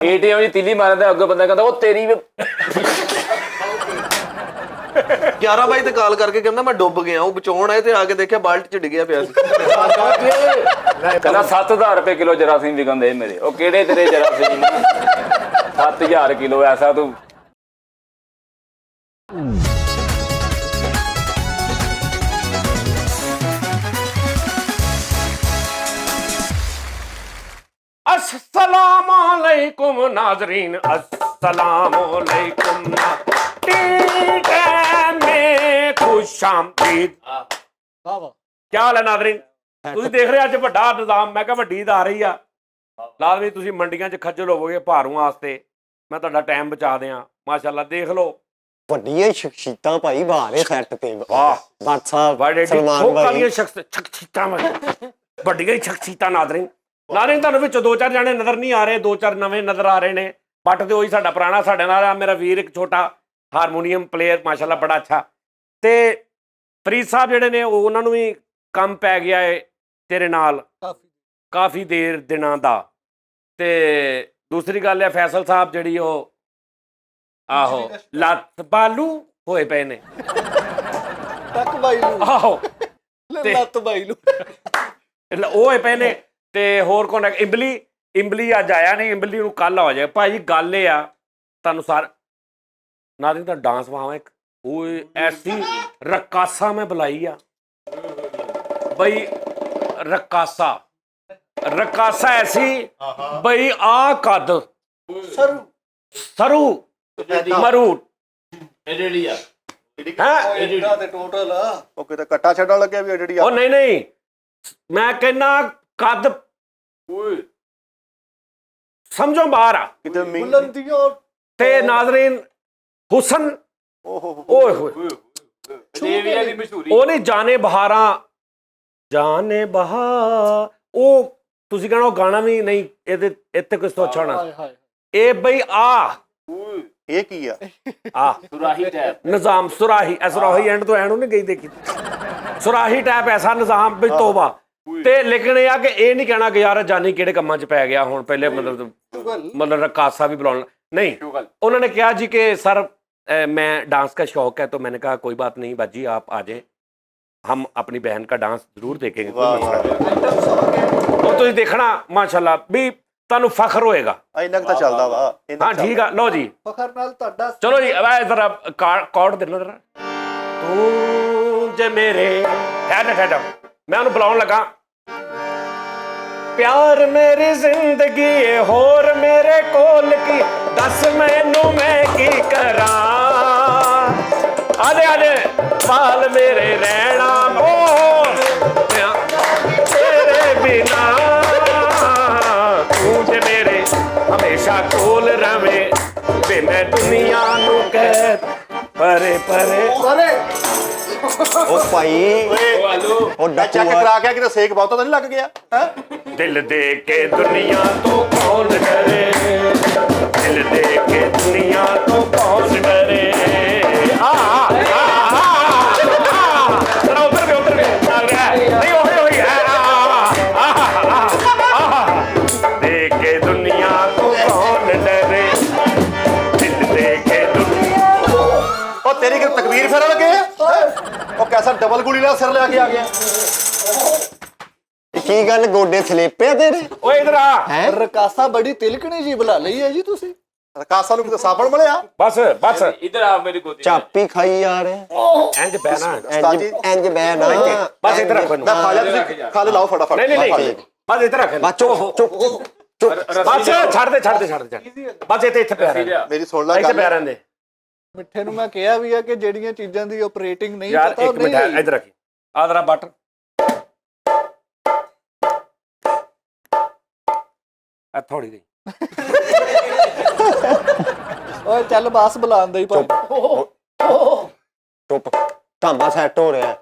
ATM ਦੀ ਤੀਲੀ ਮਾਰਦਾ ਅੱਗੇ ਬੰਦਾ ਕਹਿੰਦਾ ਉਹ ਤੇਰੀ 11 ਵਜੇ ਤੇ ਕਾਲ ਕਰਕੇ ਕਹਿੰਦਾ ਮੈਂ ਡੁੱਬ ਗਿਆ, ਉਹ ਬਚਾਉਣ ਆਏ ਤੇ ਆ ਕੇ ਦੇਖਿਆ ਬਾਲਟ ਚ ਡਿੱਗਿਆ ਪਿਆ ਸੀ। ਕਹਿੰਦਾ 7000 ਰੁਪਏ ਕਿਲੋ ਜਰਾਸੀਮ ਵਿਕਣਦੇ ਮੇਰੇ। ਉਹ ਕਿਹੜੇ ਤੇਰੇ ਜਰਾਸੀਮ 7000 ਕਿਲੋ ਐਸਾ ਤੂੰ। अस्सलामुअलैकुम नाजरीन, अस्सलामुअलैकुम में खुशामदीद। क्या हाल है नाजरीन? ਤੁਸੀਂ ਦੇਖ ਰਹੇ ਅੱਜ ਵੱਡਾ ਨਿਜ਼ਾਮ, ਮੈਂ ਕਿਹਾ ਵੱਡੀ ਈਦ ਆ ਰਹੀ ਆ, ਲਾਜ਼ਮੀ ਤੁਸੀਂ ਮੰਡੀਆਂ 'ਚ ਖੱਜਲ ਹੋਵੋਗੇ ਭਾਰੂ ਵਾਸਤੇ, ਮੈਂ ਤੁਹਾਡਾ ਟਾਈਮ ਬਚਾ ਦਿਆਂ। ਮਾਸ਼ਾਅੱਲਾ ਦੇਖ ਲਓ ਵੱਡੀਆਂ ਸ਼ਖਸੀਅਤਾਂ ਭਾਈ ਬਾਹਰੇ ਸੈੱਟ ਤੇ। ਵਾਹ ਬੱਟ ਸਾਹਿਬ, ਬੜੇ ਸਲਮਾਨ ਭਾਈ, ਸ਼ਖਸੀਅਤਾਂ ਵੱਡੀਆਂ ਹੀ ਸ਼ਖਸੀਅਤਾਂ। ਨਾਜ਼ਰੀਨ ਤੁਹਾਨੂੰ ਵਿੱਚੋਂ 2-4 ਜਾਣੇ ਨਜ਼ਰ ਨਹੀਂ ਆ ਰਹੇ, 2-4 ਨਵੇਂ ਨਜ਼ਰ ਆ ਰਹੇ ਨੇ। ਬੱਟ ਤੇ ਉਹੀ ਸਾਡਾ ਪੁਰਾਣਾ, ਸਾਡੇ ਨਾਲ ਆ ਮੇਰਾ ਵੀਰ ਇੱਕ ਛੋਟਾ ਹਾਰਮੋਨੀਅਮ ਪਲੇਅਰ, ਮਾਸ਼ਾਅੱਲਾ ਬੜਾ ਅੱਛਾ। ਤੇ ਫਰੀਦ ਸਾਹਿਬ ਜਿਹੜੇ ਨੇ ਉਹਨਾਂ ਨੂੰ ਵੀ ਕੰਮ ਪੈ ਗਿਆ ਹੈ ਤੇਰੇ ਨਾਲ ਕਾਫੀ ਦੇਰ ਦਿਨਾਂ ਦਾ। ਤੇ ਦੂਸਰੀ ਗੱਲ ਹੈ ਫੈਸਲ ਸਾਹਿਬ ਜਿਹੜੀ ਉਹ ਆਹੋ ਲੱਤ ਬਾਲੂ ਹੋਏ ਪਏ ਨੇ। ਟੱਕ ਬਾਈ ਨੂੰ ਆਹੋ ਲੱਤ ਬਾਈ ਨੂੰ ਉਹ ਹੋਏ ਪਏ ਨੇ। ਤੇ ਹੋਰ ਕੌਣ ਹੈ? ਇੰਬਲੀ ਅੱਜ ਆਇਆ ਨਹੀਂ, ਇੰਬਲੀ ਨੂੰ ਕੱਲ ਆ ਜਾਏ। ਭਾਈ ਗੱਲ ਇਹ ਆ ਤੁਹਾਨੂੰ ਨਾਜ਼ਰੀਨ ਦਾ ਡਾਂਸ ਵਾਵਾ ਇੱਕ ਓਏ ਐਸੀ ਰਕਾਸਾ ਮੈਂ ਬੁਲਾਈ ਆ ਬਈ, ਰਕਾਸਾ ਐਸੀ ਬਈ ਆ ਕੱਦ ਸਰੂ ਮਰੂ ਐਡੜੀਆ ਹੈ ਤੇ ਟੋਟਲ ਉਹ ਕਿਤੇ ਕੱਟਾ ਛੱਡਣ ਲੱਗਿਆ ਵੀ ਐਡੜੀਆ। ਉਹ ਨਹੀਂ ਮੈਂ ਕਹਿੰਦਾ ਕੱਦ ਸਮਝੋ ਬਾਹਰ ਆ ਕਿਤੇ ਬੁਲੰਦੀਆਂ ਤੇ ਨਾਜ਼ਰੀਨ ਹੁਸਨ ਓਏ ਹੋਏ ਉਹ ਨਹੀਂ ਜਾਣੇ ਬਹਾਰਾਂ ਜਾਣੇ ਬਹਾਰ। ਉਹ ਤੁਸੀਂ ਕਹਿਣਾ ਉਹ ਗਾਣਾ ਵੀ ਨਹੀਂ ਇਹਦੇ ਇੱਥੇ ਕੁਛ ਤੋਂ ਅੱਛਾ ਹੋਣਾ। ਇਹ ਬਈ ਆ ਇਹ ਕੀ ਆ? ਆ ਸੁਰਾਹੀ ਟੈਪ ਨਿਜ਼ਾਮ, ਸੁਰਾਹੀ ਸੁਰਾਹੀ ਐਂਡ ਤੋਂ ਐਂਡ ਉਹਨੇ ਗਈ ਦੇਖੀ ਸੁਰਾਹੀ ਟੈਪ ਐਸਾ ਨਿਜ਼ਾਮ ਵੀ ਤੋਬਾ। ਤੇ ਲੇਕਿਨ ਇਹ ਆ ਕਿ ਇਹ ਨਹੀਂ ਕਹਿਣਾ ਕਿ ਯਾਰ ਜਾਨੀ ਕਿਹੜੇ ਕੰਮਾਂ 'ਚ ਪੈ ਗਿਆ ਹੁਣ। ਪਹਿਲੇ मतलब रकासा भी बुलाना नहीं, उन्होंने कहा जी कि सर मैं डांस का शौक है। तो मैंने कहा कोई बात नहीं बाजी आप आ जाएं, हम अपनी बहन का डांस जरूर देखेंगे। तो देखना माशाल्लाह भी ਤੁਹਾਨੂੰ ਫਖਰ ਹੋਏਗਾ। ਇੰਨਾ ਤਾਂ ਚੱਲਦਾ ਵਾ। ਹਾਂ ਠੀਕ ਆ, ਲਓ ਜੀ ਫਖਰ ਨਾਲ ਤੁਹਾਡਾ। ਚਲੋ ਜੀ ਜ਼ਰਾ ਕਾਰਡ ਦੇਣਾ ਜ਼ਰਾ। ਤੂੰ ਜੇ ਮੇਰੇ ਠਹਿਰ ਮੈਂ ਉਹਨੂੰ ਬੁਲਾਉਣ ਲੱਗਾ। ਪਿਆਰ ਮੇਰੀ ਜ਼ਿੰਦਗੀ ਹੋਰ ਮੇਰੇ ਕੋਲ ਕੀ, ਦੱਸ ਮੈਨੂੰ ਮੈਂ ਕੀ ਕਰਾਂ। ਆਦੇ ਆਦੇ ਪਾਲ ਮੇਰੇ ਰਹਿਣਾ ਤੇਰੇ ਬਿਨਾ, ਤੂੰ ਜੇ ਮੇਰੇ ਹਮੇਸ਼ਾ ਕੋਲ ਰਵੇਂ ਵੇ ਮੈਂ ਦੁਨੀਆ ਨੂੰ ਕਹਿ ਪਰੇ ਪਰੇ ਪਰੇ। ਉਹ ਭਾਈ ਉਹ ਚੈੱਕ ਕਰਾ ਕੇ ਕਿਤੇ ਸੇਕ ਬਹੁਤਾ ਤਾਂ ਨਹੀਂ ਲੱਗ ਗਿਆ ਹੈ? ਦਿਲ ਦੇ ਕੇ ਦੁਨੀਆ ਤੋਂ ਕੌਣ ਡਰੇ, ਦਿਲ ਦੇ ਕੇ ਦੁਨੀਆ ਤੋਂ ਕੌਣ ਡਰੇ। ਉਧਰ ਵੀ ਨਹੀਂ ਉਹੀ ਦੇ ਕੇ ਦੁਨੀਆ ਤੋਂ ਕੌਣ ਡਰੇ, ਦਿਲ ਦੇ ਕੇ ਦੁਨੀਆ। ਉਹ ਤੇਰੀ ਕਿ ਤਕਬੀਰ ਫੇਰਨ ਲੱਗੇ ਆ? ਉਹ ਕੈਸਾ ਡਬਲ ਗੁਲੀ ਨਾਲ ਸਿਰ ਲੈ ਕੇ ਆ ਗਿਆ। ਕੀ ਗੱਲ ਗੋਡੇ ਸਲੇਪਿਆ ਤੇਰੇ? ਓਏ ਇਧਰ ਆ। ਰਕਾਸਾ ਬੜੀ ਤਿਲਕਣੀ ਜੀ ਬੁਲਾ ਲਈ ਹੈ ਜੀ ਤੁਸੀਂ। ਰਕਾਸਾ ਨੂੰ ਕਿਤੇ ਸਾਬਣ ਮਿਲਿਆ? ਬਸ ਇਧਰ ਆ ਮੇਰੀ ਗੋਦੀ ਚਾਪੀ ਖਾਈ ਜਾ ਰਹੇ ਇੰਜ ਬਹਿਣਾ ਇੰਜ ਬਹਿ ਨਾ। ਬਸ ਇਧਰ ਰੱਖੋ ਮੈਂ ਖਾ ਲਿਆ, ਤੁਸੀਂ ਖਾ ਲਾਓ ਫਟਾਫਟ। ਨਹੀਂ ਬਸ ਇਧਰ ਰੱਖ। ਬਸ ਚੁੱਪ ਬਸ ਛੱਡ ਦੇ ਬਸ ਇੱਥੇ ਪਿਆ ਰਹਿੰਦੇ। ਮੇਰੀ ਸੁਣ ਲੈ ਇੱਥੇ ਪਿਆ ਰਹਿੰਦੇ। ਮਿੱਠੇ ਨੂੰ ਮੈਂ ਕਿਹਾ ਵੀ ਆ ਕਿ ਜਿਹੜੀਆਂ ਚੀਜ਼ਾਂ ਦੀ ਆਪਰੇਟਿੰਗ ਨਹੀਂ ਯਾਰ ਪਤਾ ਇੱਕ ਮਿੰਟ ਇਧਰ ਰੱਖੀ ਆ ਜ਼ਰਾ ਬਟਨ ਆ ਥੋੜੀ ਜਿਹੀ। ਓਏ ਚੱਲ ਬਾਸ ਬੁਲਾਉਂਦਾ ਹੀ ਪਰ ਚੁੱਪ ਧਾਮਾ ਸੈੱਟ ਹੋ ਰਿਹਾ।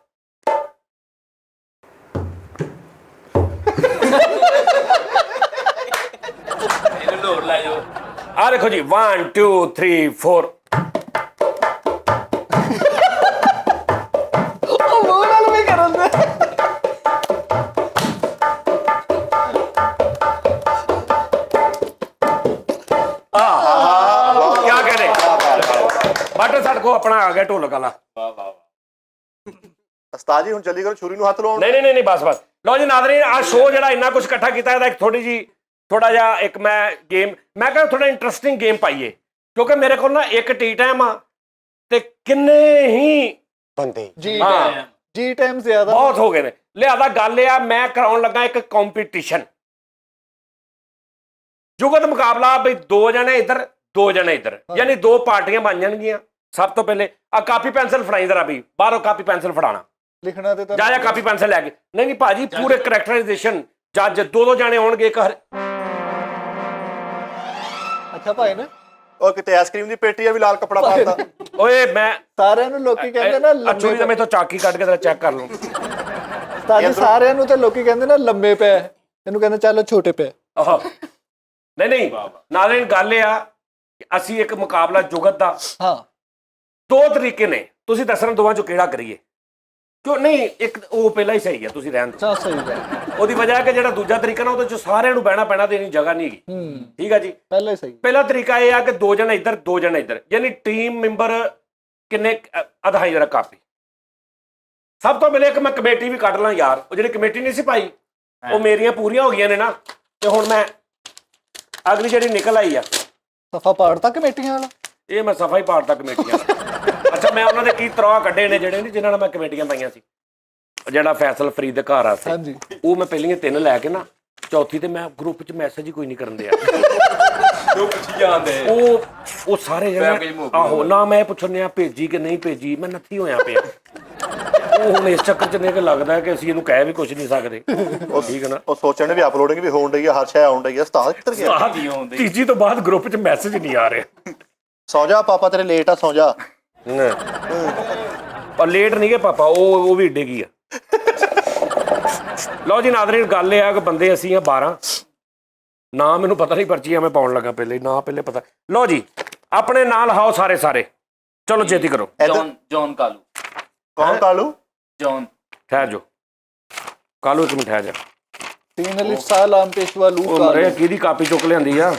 ਇਹਨੂੰ ਲੋੜ ਲੈ ਜਾਓ। ਆ ਦੇਖੋ ਜੀ 1 2 3 4। ਉਹ ਨਾਲ ਵੀ ਕਰਨ ਦੇ। ਕੀ ਕਹਿੰਦੇ ਬਟ ਸਾਡੇ ਕੋਲ ਆਪਣਾ ਆ ਗਿਆ ਢੋਲਕ ਵਾਲਾ। ਉਸਤਾਦ ਜੀ ਹੁਣ ਚੱਲੀ ਕਰੋ ਛੁਰੀ ਨੂੰ ਹੱਥ ਲਾਉਣ। ਨਹੀਂ ਬਸ ਲਓ ਜੀ ਨਾਜ਼ਰੀਨ, ਆ ਸ਼ੋਅ ਜਿਹੜਾ ਇੰਨਾ ਕੁਝ ਇਕੱਠਾ ਕੀਤਾ ਇਹਦਾ ਇੱਕ ਥੋੜਾ ਜਿਹਾ ਇੱਕ ਮੈਂ ਕਹਿੰਦਾ ਥੋੜਾ ਇੰਟਰਸਟਿੰਗ ਗੇਮ ਪਾਈਏ, ਕਿਉਂਕਿ ਮੇਰੇ ਕੋਲ ਨਾ ਇੱਕ ਟੀ ਟਾਈਮ ਆ ਤੇ ਕਿੰਨੇ ਹੀ ਬੰਦੇ ਜੀ ਟਾਈਮ ਜ਼ਿਆਦਾ ਬਹੁਤ ਹੋ ਗਏ ਨੇ। ਲਿਆਦਾ ਗੱਲ ਇਹ ਆ, ਮੈਂ ਕਰਾਉਣ ਲੱਗਾ ਇੱਕ ਕੰਪੀਟੀਸ਼ਨ, ਜੁਗਤ ਮੁਕਾਬਲਾ ਬਈ 2 ਜਣੇ ਇੱਧਰ 2 ਜਣੇ ਇੱਧਰ, ਯਾਨੀ 2 ਪਾਰਟੀਆਂ ਬਣ ਜਾਣਗੀਆਂ। ਸਭ ਤੋਂ ਪਹਿਲੇ ਆ ਕਾਪੀ ਪੈਨਸਲ ਫੜਾਈ ਜ਼ਰਾ ਵੀ, ਬਾਹਰੋਂ ਕਾਪੀ ਪੈਨਸਲ ਫੜਾਣਾ, ਲਿਖਣਾ ਤੇ ਜਾ ਕਾਪੀ ਪੈਨਸਲ ਲੈ ਕੇ। ਨਹੀਂ ਭਾਜੀ, ਪੂਰੇ ਕਰੈਕਟਰਾਈਜੇਸ਼ਨ ਜੱਜ 2 ਜਣੇ ਹੋਣਗੇ ਇੱਕ ਅੱਛਾ ਭਾਈ ਨੇ ਉਹ ਕਿਤੇ ਆਈਸਕ੍ਰੀਮ ਦੀ ਪੇਟੀ ਆ ਵੀ ਲਾਲ ਕੱਪੜਾ ਪਾਤਾ। ਓਏ ਮੈਂ ਸਾਰਿਆਂ ਨੂੰ ਲੋਕੀ ਕਹਿੰਦੇ ਨਾ ਅਚੂਰੀ ਦਾ ਮੈਂ ਤੋਂ ਚਾਕੀ ਕੱਢ ਕੇ ਤੇਰਾ ਚੈੱਕ ਕਰ ਲੂੰ। ਤਾਂ ਸਾਰਿਆਂ ਨੂੰ ਤੇ ਲੋਕੀ ਕਹਿੰਦੇ ਨਾ ਲੰਮੇ ਪੈ, ਇਹਨੂੰ ਕਹਿੰਦੇ ਚੱਲ ਛੋਟੇ ਪੈ। ਨਹੀਂ ਨਾਲੇ ਗੱਲ ਇਹ ਆ ਕਿ ਅਸੀਂ ਇੱਕ ਮੁਕਾਬਲਾ ਜੁਗਤ ਦਾ, ਹਾਂ 2 ਤਰੀਕੇ ਨੇ, ਤੁਸੀਂ ਦੱਸਣਾ ਦੋਵਾਂ ਚੋਂ ਕਿਹੜਾ ਕਰੀਏ। ਕਿਉਂ ਨਹੀਂ, ਇੱਕ ਉਹ ਪਹਿਲਾਂ ਹੀ ਸਹੀ ਆ, ਤੁਸੀਂ ਰਹਿਣ ਦਿਓ। ਸਹੀ ਗੱਲ, ਉਹਦੀ ਵਜ੍ਹਾ ਕਿ ਜਿਹੜਾ ਦੂਜਾ ਤਰੀਕਾ ਨਾ ਉਹਦੇ ਚ ਸਾਰਿਆਂ ਨੂੰ ਬਹਿਣਾ ਪੈਣਾ, ਦੇਣੀ ਜਗ੍ਹਾ ਨਹੀਂ ਹੈਗੀ। ਠੀਕ ਆ ਜੀ, ਪਹਿਲਾਂ ਹੀ ਸਹੀ। ਪਹਿਲਾ ਤਰੀਕਾ ਇਹ ਆ ਕਿ 2 ਜਣੇ ਇੱਧਰ 2 ਜਣੇ ਇੱਧਰ, ਯਾਨੀ ਟੀਮ ਮੈਂਬਰ ਕਿੰਨੇ ਅਧਾਈ ਜਰਾ ਕਾਪੀ। ਸਭ ਤੋਂ ਪਹਿਲੇ ਇੱਕ ਮੈਂ ਕਮੇਟੀ ਵੀ ਕੱਢ ਲਾਂ ਯਾਰ, ਉਹ ਜਿਹੜੀ ਕਮੇਟੀ ਨਹੀਂ ਸੀ ਪਾਈ ਉਹ ਮੇਰੀਆਂ ਪੂਰੀਆਂ ਹੋ ਗਈਆਂ ਨੇ ਨਾ, ਤੇ ਹੁਣ ਮੈਂ ਅਗਲੀ ਜਿਹੜੀ ਨਿਕਲ ਆਈ ਆ ਸਫਾ ਪਾੜਤਾ ਕਮੇਟੀਆਂ ਵਾਲਾ, ਇਹ ਮੈਂ ਸਫਾਈ ਪਾੜਦਾ ਕਮੇਟੀਆਂ। ਅੱਛਾ, ਮੈਂ ਉਹਨਾਂ ਦੇ ਕੀ ਤਰਾਹ ਕੱਢੇ ਨੇ ਜਿਹੜੇ ਨਹੀਂ ਜਿਨ੍ਹਾਂ ਨਾਲ ਮੈਂ ਕਮੇਟੀਆਂ ਪਾਈਆਂ ਸੀ। ਜਿਹੜਾ ਫੈਸਲ ਫਰੀਦ ਦੇ ਘਰ ਆ ਸੀ, ਹਾਂਜੀ, ਉਹ ਮੈਂ ਪਹਿਲੀਆਂ 3 ਲੈ ਕੇ ਨਾ, ਚੌਥੀ ਤੇ ਮੈਂ ਗਰੁੱਪ 'ਚ ਮੈਸੇਜ ਹੀ ਕੋਈ ਨਹੀਂ ਕਰਨ ਦਿਆ। ਉਹ ਸਾਰੇ ਜਣੇ ਆਹੋ ਨਾ, ਮੈਂ ਪੁੱਛਣਿਆ ਭੇਜੀ ਕਿ ਨਹੀਂ ਭੇਜੀ, ਮੈਂ ਨੱਥੀ ਹੋਇਆ ਪਿਆ। ਉਹ ਹੁਣ ਇਸ ਚੱਕਰ 'ਚ ਨੇ ਕਿ ਲੱਗਦਾ ਕਿ ਅਸੀਂ ਇਹਨੂੰ ਕਹਿ ਵੀ ਕੁਝ ਨਹੀਂ ਸਕਦੇ। ਠੀਕ ਹੈ ਨਾ, ਉਹ ਸੋਚਣ ਵੀ ਅਪਲੋਡਿੰਗ ਵੀ ਹੋਣ ਡਈ ਆ, ਹਰ ਸ਼ੈ ਆਉਣ ਡਈ ਆ। ਉਸਤਾਦ ਕਿੱਧਰ ਗਿਆ? ਤੀਜੀ ਤੋਂ ਬਾਅਦ ਗਰੁੱਪ 'ਚ ਮੈਸੇਜ ਨਹੀਂ ਆ ਰਿਹਾ। ਸੌ ਜਾ ਪਾਪਾ, ਤੇਰੇ ਲੇਟ ਆ, ਸੌ ਜਾ। ਪਰ ਲੇਟ ਨਹੀਂ ਗਏ ਪਾਪਾ, ਉਹ ਵੀ ਡਿੱਗੀ ਆ। ਲਓ ਜੀ ਨਾਜ਼ਰੀਨ, ਗੱਲ ਇਹ ਆ ਕਿ ਬੰਦੇ ਅਸੀਂ ਆ 12 ਨਾ, ਮੈਨੂੰ ਪਤਾ ਨਹੀਂ ਪਰਚੀਆਂ ਮੈਂ ਪਾਉਣ ਲੱਗਾ ਪਹਿਲੇ ਨਾ, ਪਹਿਲੇ ਪਤਾ। ਲਓ ਜੀ, ਆਪਣੇ ਨਾਂ ਲਿਖਾਓ ਸਾਰੇ ਚਲੋ ਛੇਤੀ ਕਰੋ। ਜੌਨ ਕਾਲੂ। ਕੌਣ ਕਾਲੂ? ਜੌਨ ਠਹਿਰ ਜੋ ਕਾਲੂ, 1 ਮਿੰਟ ਠਹਿਰ ਜਾ। 3 ਅਲਿਫ ਸਾਲ ਆਮ ਪੇਸ਼ਵਾ ਲੂ ਉਹ ਮਰੇ ਕਿਹਦੀ ਕਾਪੀ ਚੁੱਕ ਲਿਆਂਦੀ ਆ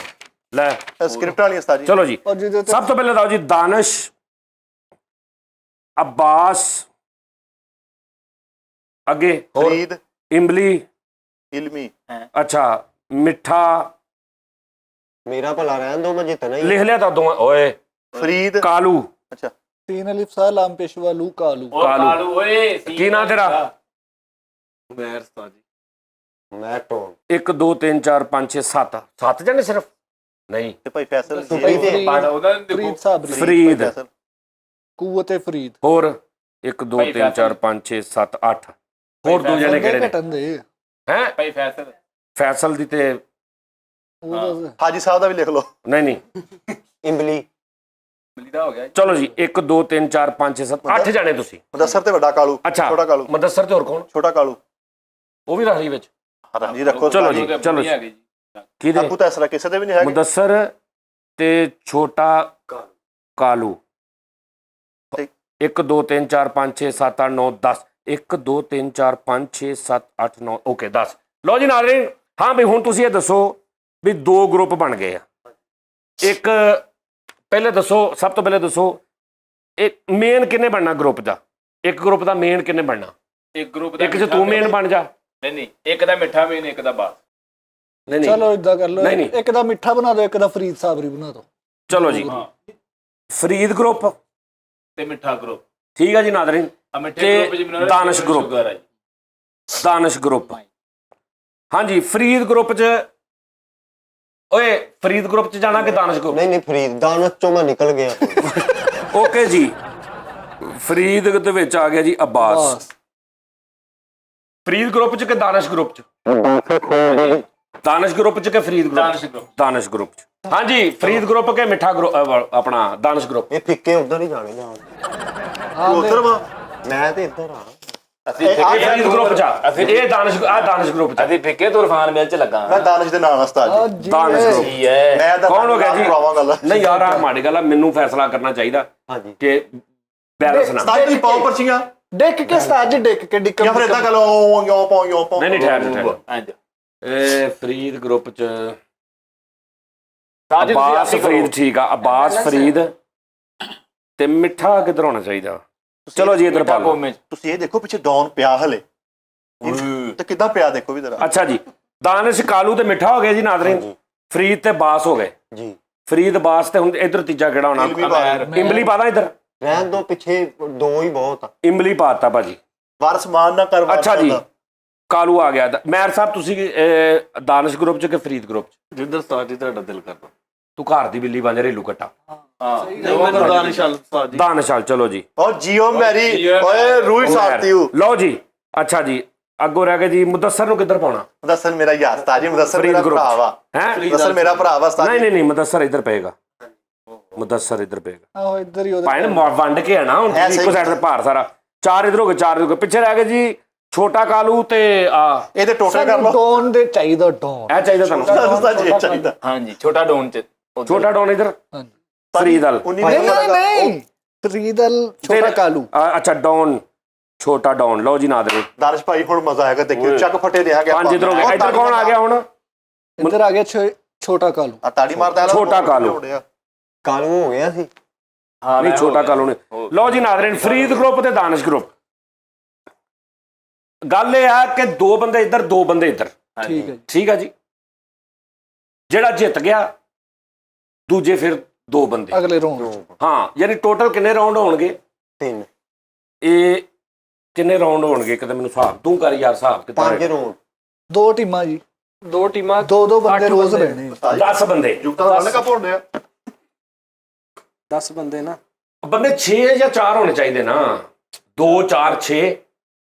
ਲੈ। ਸਕ੍ਰਿਪਟ ਵਾਲੀ ਉਸਤਾਦ ਜੀ। ਚਲੋ ਜੀ, ਔਰ ਜਿਹਦੇ ਤੇ ਸਭ ਤੋਂ ਪਹਿਲੇ ਤਾਂ ਜੀ ਦਾਨਿਸ਼, ਅब्बास, ਅੱਗੇ ਹੋਰ ਫਰੀਦ, ਇਮਲੀ, ਇਲਮੀ, ਅੱਛਾ ਮਿੱਠਾ, ਮੇਰਾ ਭਲਾ ਰਹਿਣ ਦੋ, ਮੈਂ ਜਿੱਤਣਾ ਹੀ। ਲਿਖ ਲਿਆ ਤਾਂ ਦੋਵਾਂ। ਓਏ ਫਰੀਦ, ਕਾਲੂ, ਅੱਛਾ 3 ਅਲਿਫ ਸਾਲ ਆਮ ਪੇਸ਼ਵਾ ਲੂ ਕਾਲੂ। ਕਾਲੂ ਓਏ ਕੀ ਨਾਂ ਤੇਰਾ? ਉਮਰ ਉਸਤਾਦ ਜੀ। ਮੈਂ ਟੋਨ 1 2 3 4 5 6 7 ਜਣੇ ਸਿਰਫ ਨਹੀਂ। ਤੇ ਭਾਈ ਫੈਸਲ ਪੜ ਉਹਦਾ ਫਰੀਦ ਸਾਬਰੀ, ਫਰੀਦ, ਕੂਵਤੇ ਫਰੀਦ। ਹੋਰ 1 2 3 4 5 6 7 8 ਹੋਰ 2 ਜਣੇ ਕਿਹੜੇ ਨੇ? ਘਟਣ ਦੇ ਹੈ ਭਾਈ ਫੈਸਲ। ਫੈਸਲ ਦੀ ਤੇ ਉਹਦਾ ਹਾਜੀ ਸਾਹਿਬ ਦਾ ਵੀ ਲਿਖ ਲਓ। ਨਹੀਂ ਇੰਬਲੀ ਮਿਲਦਾ ਹੋ ਗਿਆ। ਚਲੋ ਜੀ, 1 2 3 4 5 6 7 8 ਜਣੇ ਤੁਸੀਂ। ਮੁਦੱਸਰ ਤੇ ਵੱਡਾ ਕਾਲੂ, ਅੱਛਾ, ਛੋਟਾ ਕਾਲੂ, ਮੁਦੱਸਰ ਤੇ ਹੋਰ ਕੌਣ? ਛੋਟਾ ਕਾਲੂ। ਉਹ ਵੀ ਰਹੀ ਵਿੱਚ। ਜੀ ਰੱਖੋ। ਚਲੋ ਜੀ, ਚਲੋ ਕਿਹਦੇ? ਆਪੂ ਤਾਂ ਇਸ ਤਰ੍ਹਾਂ ਕਿਸੇ ਦੇ ਵੀ ਨਹੀਂ ਹੈਗੇ। ਮੁਦੱਸਰ ਤੇ ਛੋਟਾ ਕਾਲੂ। 1 2 3 4 5 6 7 8 9 10 1 2 3 4 5 6 7 8 9 ਓਕੇ 10। ਲਓ ਜੀ ਨਾਜ਼ਰੀਨ, ਹਾਂ ਵੀ ਹੁਣ ਤੁਸੀਂ ਇਹ ਦੱਸੋ ਵੀ 2 ਗਰੁੱਪ ਬਣ ਗਏ ਆ। ਇੱਕ ਪਹਿਲੇ ਦੱਸੋ, ਸਭ ਤੋਂ ਪਹਿਲੇ ਦੱਸੋ ਇਹ ਮੇਨ ਕਿੰਨੇ ਬਣਨਾ ਗਰੁੱਪ ਦਾ? ਇੱਕ ਗਰੁੱਪ ਦਾ ਮੇਨ ਕਿੰਨੇ ਬਣਨਾ? ਇੱਕ ਗਰੁੱਪ ਦਾ ਇੱਕ ਚ ਤੂੰ ਮੇਨ ਬਣ ਜਾ। ਨਹੀਂ ਇੱਕ ਦਾ ਮਿੱਠਾ ਮੇਨ, ਇੱਕ ਦਾ ਬਾਸ। ਨਹੀਂ ਚਲੋ ਇਦਾਂ ਕਰ ਲਓ, ਨਹੀਂ। ਇੱਕ ਦਾ ਮਿੱਠਾ ਬਣਾ ਦਿਓ, ਇੱਕ ਦਾ ਫਰੀਦ ਸਾਬਰੀ ਬਣਾ ਦਿਓ। ਚਲੋ ਜੀ, ਫਰੀਦ ਗਰੁੱਪ ਤੇ ਮਿੱਠਾ ਗਰੁੱਪ। ਠੀਕ ਹੈ ਜੀ ਨਾਜ਼ਰੀਨ, ਆ ਮਿੱਠੇ ਤੇ ਗਰੁੱਪ ਜਿਵੇਂ ਦਾਨਿਸ਼ ਗਰੁੱਪ। ਦਾਨਿਸ਼ ਗਰੁੱਪ, ਹਾਂਜੀ। ਫਰੀਦ ਗਰੁੱਪ ਚ ਓਏ ਫਰੀਦ ਗਰੁੱਪ ਚ ਜਾਣਾ ਕਿ ਦਾਨਿਸ਼ ਗਰੁੱਪ? ਨਹੀਂ ਫਰੀਦ ਦਾਨਤ ਚੋਂ ਮੈਂ ਨਿਕਲ ਗਿਆ। ਓਕੇ ਜੀ, ਫਰੀਦ ਦੇ ਵਿੱਚ ਆ ਗਿਆ ਜੀ ਅब्बास। ਫਰੀਦ ਗਰੁੱਪ ਚ ਕਿ ਦਾਨਿਸ਼ ਗਰੁੱਪ ਚ? ਦਾਨਿਸ਼ ਗਰੁੱਪ ਚ ਕਿ ਫਰੀਦ ਗਰੁੱਪ? ਦਾਨਿਸ਼ ਗਰੁੱਪ ਚ। ਹਾਂਜੀ, ਫਰੀਦ ਗਰੁੱਪ ਕੇ ਮਿੱਠਾ ਗਰੁੱਪ ਆਪਣਾ ਦਾਨਿਸ਼ ਗਰੁੱਪ। ਇਹ ਫਿੱਕੇ ਉਧਰ ਹੀ ਜਾਣੇ ਨਾ, ਉਧਰ ਵਾ ਮੈਂ ਤੇ ਇੱਧਰ ਆ। ਅਸੀਂ ਫਰੀਦ ਗਰੁੱਪ ਚ ਆ, ਇਹ ਦਾਨਿਸ਼ ਗਰੁੱਪ ਚ। ਅਸੀਂ ਫਿੱਕੇ ਤੋਂ ਇਰਫਾਨ ਮਿਲ ਚ ਲੱਗਾ। ਮੈਂ ਦਾਨਿਸ਼ ਦੇ ਨਾਲ ਉਸਤਾਦ ਜੀ। ਦਾਨਿਸ਼ ਗਰੁੱਪ ਕੀ ਹੈ? ਮੈਂ ਤਾਂ ਕੌਣ ਹੋ ਗਿਆ ਜੀ? ਕਰਾਵਾਂ ਗੱਲ। ਨਹੀਂ ਯਾਰ, ਆ ਮਾੜੀ ਗੱਲ ਆ, ਮੈਨੂੰ ਫੈਸਲਾ ਕਰਨਾ ਚਾਹੀਦਾ ਹਾਂਜੀ ਕਿ ਬੈਲੈਂਸ ਨਾ। ਉਸਤਾਦ ਜੀ ਪਾਓ ਪਰਚੀਆਂ ਡਿੱਕ ਕੇ ਸਤਾਜ ਡਿੱਕ ਕੇ ਡਿੱਕ। ਜਾਂ ਫਿਰ ਇਦਾਂ ਕਰ ਲਓ, ਯੋ ਪਾਓ। ਨਹੀਂ ਠਹਿਰ। ਇੰਜ ਇਹ ਫਰੀਦ ਗਰੁੱਪ ਚ ਸਾਜੀ ਤੁਸੀਂ ਅਬਾਸ ਆਪੀ ਫਰੀਦ ਕਰੋ। ਠੀਕ ਆ, ਅਬਾਸ ਫਰੀਦ ਤੇ ਮਿੱਠਾ ਕਿੱਧਰ ਹੋਣਾ ਚਾਹੀਦਾ? ਚਲੋ ਜੀ ਇੱਧਰ ਮਿੱਠਾ ਪਾ ਲਓ। ਕੋਮੇ ਚ। ਤੁਸੀਂ ਇਹ ਦੇਖੋ ਪਿੱਛੇ ਡੌਨ ਪਿਆ ਹਲੇ ਤੇ ਕਿੱਦਾਂ ਪਿਆ ਦੇਖੋ ਵੀ ਜਰਾ। ਅੱਛਾ ਜੀ, ਦਾਨਿਸ਼ ਕਾਲੂ ਤੇ ਮਿੱਠਾ ਹੋ ਗਿਆ ਜੀ ਨਾਜ਼ਰੀਨ। ਫਰੀਦ ਤੇ ਬਾਸ ਹੋ ਗਏ। ਜੀ ਫਰੀਦ ਬਾਸ ਤੇ ਹੁਣ ਇੱਧਰ ਤੀਜਾ ਕਿਹੜਾ ਹੋਣਾ? ਇਲਮੀ ਬਾਹਰ। ਇਮਲੀ ਪਾਦਾ ਇੱਧਰ। ਰਹਿਣ ਦੋ, ਪਿੱਛੇ ਦੋ ਹੀ ਬਹੁਤ ਆ। ਇਮਲੀ ਪਾਤਾ ਭਾਜੀ। ਵਾਰਸ ਮਾਨ ਨਾ ਕਰ ਅੱਛਾ ਜੀ, ਕਾਲੂ ਆ ਗਿਆ। ਮੈਰ ਸਾਹਿਬ ਤੁਸੀਂ ਦਾਨਿਸ਼ ਗਰੁੱਪ ਚ ਕਿ ਫਰੀਦ ਗਰੁੱਪ ਚ? ਜਿੱਧਰ ਸਾਜੀ ਤੁਹਾਡਾ ਦਿਲ ਕਰਦਾ। ਤੂੰ ਘਰ ਦੀ ਬਿੱਲੀ ਬਣ ਰੇਲੂ ਕੱਟਾ। ਉਹ ਦਾਨਿਸ਼ਾਲ ਸਾਜੀ। ਦਾਨਿਸ਼ਾਲ ਚਲੋ ਜੀ। ਔਰ ਜੀਓ ਮੈਰੀ ਓਏ ਰੂਈ ਸਾਥੀਓ। ਲਓ ਜੀ, ਅੱਛਾ ਜੀ, ਅੱਗੋਂ ਰਹਿ ਕੇ ਜੀ ਮੁਦੱਸਰ ਨੂੰ ਕਿੱਧਰ ਪਾਉਣਾ? ਮੁਦੱਸਰ ਮੇਰਾ ਯਾਰ ਉਸਤਾਦ ਜੀ, ਮੁਦੱਸਰ ਫਰੀਦ ਮੇਰਾ ਗਰੁੱਪ ਭਰਾ ਵਾ। ਹੈ? ਮੁਦੱਸਰ ਮੇਰਾ ਭਰਾ ਵਾ ਉਸਤਾਦ ਨਹੀਂ ਜੀ। ਨਹੀਂ ਨਹੀਂ, ਮੁਦੱਸਰ ਇੱਧਰ ਪਏਗਾ। ਮੁਦੱਸਰ ਇੱਧਰ ਪਏਗਾ। ਆਹੋ ਇੱਧਰ ਹੀ ਉਹਦੇ ਭਾਈ ਨਾ ਵੰਡ ਕੇ ਆ ਨਾ ਹੁਣ, ਤੁਸੀਂ ਇੱਕੋ ਸਾਈਡ ਤੇ ਭਾਰ ਸਾਰਾ। ਚਾਰ ਇੱਧਰ ਹੋ ਗਏ, ਚਾਰ ਇੱਧਰ ਹੋ ਗਏ। ਪਿੱਛੇ ਰਹਿ ਗਏ ਜੀ ਛੋਟਾ ਕਾਲੂ ਤੇ ਆ ਇਹਦੇ ਟੋਟਲ ਕਰ ਸਾਨੂੰ ਲਓ। ਡੌਨ ਦੇ ਚਾਹੀਦਾ ਡੌਨ। ਇਹ ਚਾਹੀਦਾ ਤੁਹਾਨੂੰ। ਉਸਤਾਦ ਜੀ ਇਹ ਚਾਹੀਦਾ। ਹਾਂਜੀ ਛੋਟਾ ਡੋਨ ਚ। ਛੋਟਾ ਡੌਨ ਇੱਧਰ। ਹਾਂਜੀ। ਫਰੀਦ ਅਲ। 19 ਨਹੀਂ ਨੰਬਰ ਨਹੀਂ ਦਾ ਨਹੀਂ, ਫਰੀਦਲ ਛੋਟਾ ਤੇਰੇ- ਕਾਲੂ। ਅੱਛਾ ਡੌਨ, ਛੋਟਾ ਡੌਨ। ਲਓ ਜੀ ਨਾਜ਼ਰੀਨ, ਦਾਨਿਸ਼ ਭਾਈ ਹੁਣ ਮਜ਼ਾ ਆਏਗਾ ਦੇਖਿਓ। ਚੱਕ ਫਟੇ ਰਿਹਾ ਗਿਆ। ਪੰਜ ਇੱਧਰ ਹੋ ਗਏ। ਇੱਧਰ ਕੌਣ ਆ ਗਿਆ ਹੁਣ? ਇੱਧਰ ਆ ਗਿਆ ਛੋਟਾ ਕਾਲੂ। ਆ ਤਾੜੀ ਮਾਰਦਾ ਛੋਟਾ ਕਾਲੂ। ਕਾਲੂ ਹੋ ਗਿਆ ਸੀ। ਹਾਂ ਨਹੀਂ ਮੈਂ ਛੋਟਾ ਹੋ ਕਾਲੂ ਨੇ। ਲਓ ਜੀ ਨਾਜ਼ਰੀਨ, ਫਰੀਦ ਗਰੁੱਪ ਤੇ ਦਾਨਿਸ਼ ਗਰੁੱਪ। ਗੱਲ ਇਹ ਆ ਕਿ ਦੋ ਬੰਦੇ ਇੱਧਰ, ਦੋ ਬੰਦੇ ਇੱਧਰ। ਠੀਕ ਹੈ ਜੀ। ਠੀਕ ਆ ਜੀ। ਜਿਹੜਾ ਜਿੱਤ ਗਿਆ ਦੂਜੇ ਫਿਰ ਦੋ ਬੰਦੇ। ਅਗਲੇ ਰੌਂਡ। ਹਾਂ, ਯਾਨੀ ਟੋਟਲ ਕਿੰਨੇ ਰਾਉਂਡ ਹੋਣਗੇ? 3 ਇਹ ਕਿੰਨੇ ਰਾਉਂਡ ਹੋਣਗੇ? ਕਿਤੇ ਮੈਨੂੰ ਹਿਸਾਬ ਤੂੰ ਕਰ ਯਾਰ, ਹਿਸਾਬ ਕਿੱਦਾਂ? 5 ਰੌਂਡ। ਦੋ ਟੀਮਾਂ ਜੀ, ਦੋ ਟੀਮਾਂ ਦੋ ਬੰਦੇ ਰੋਜ਼ ਰਹਿਣੇ। 10 ਬੰਦੇ। ਜੁਗਤਾ ਦਾ ਵਰਲਡ ਕੱਪ ਹੋਣ ਡਿਆ। 10 ਬੰਦੇ ਨਾ। ਬੰਦੇ 6 ਜਾਂ 4 ਹੋਣੇ ਚਾਹੀਦੇ ਨਾ। 2 4 6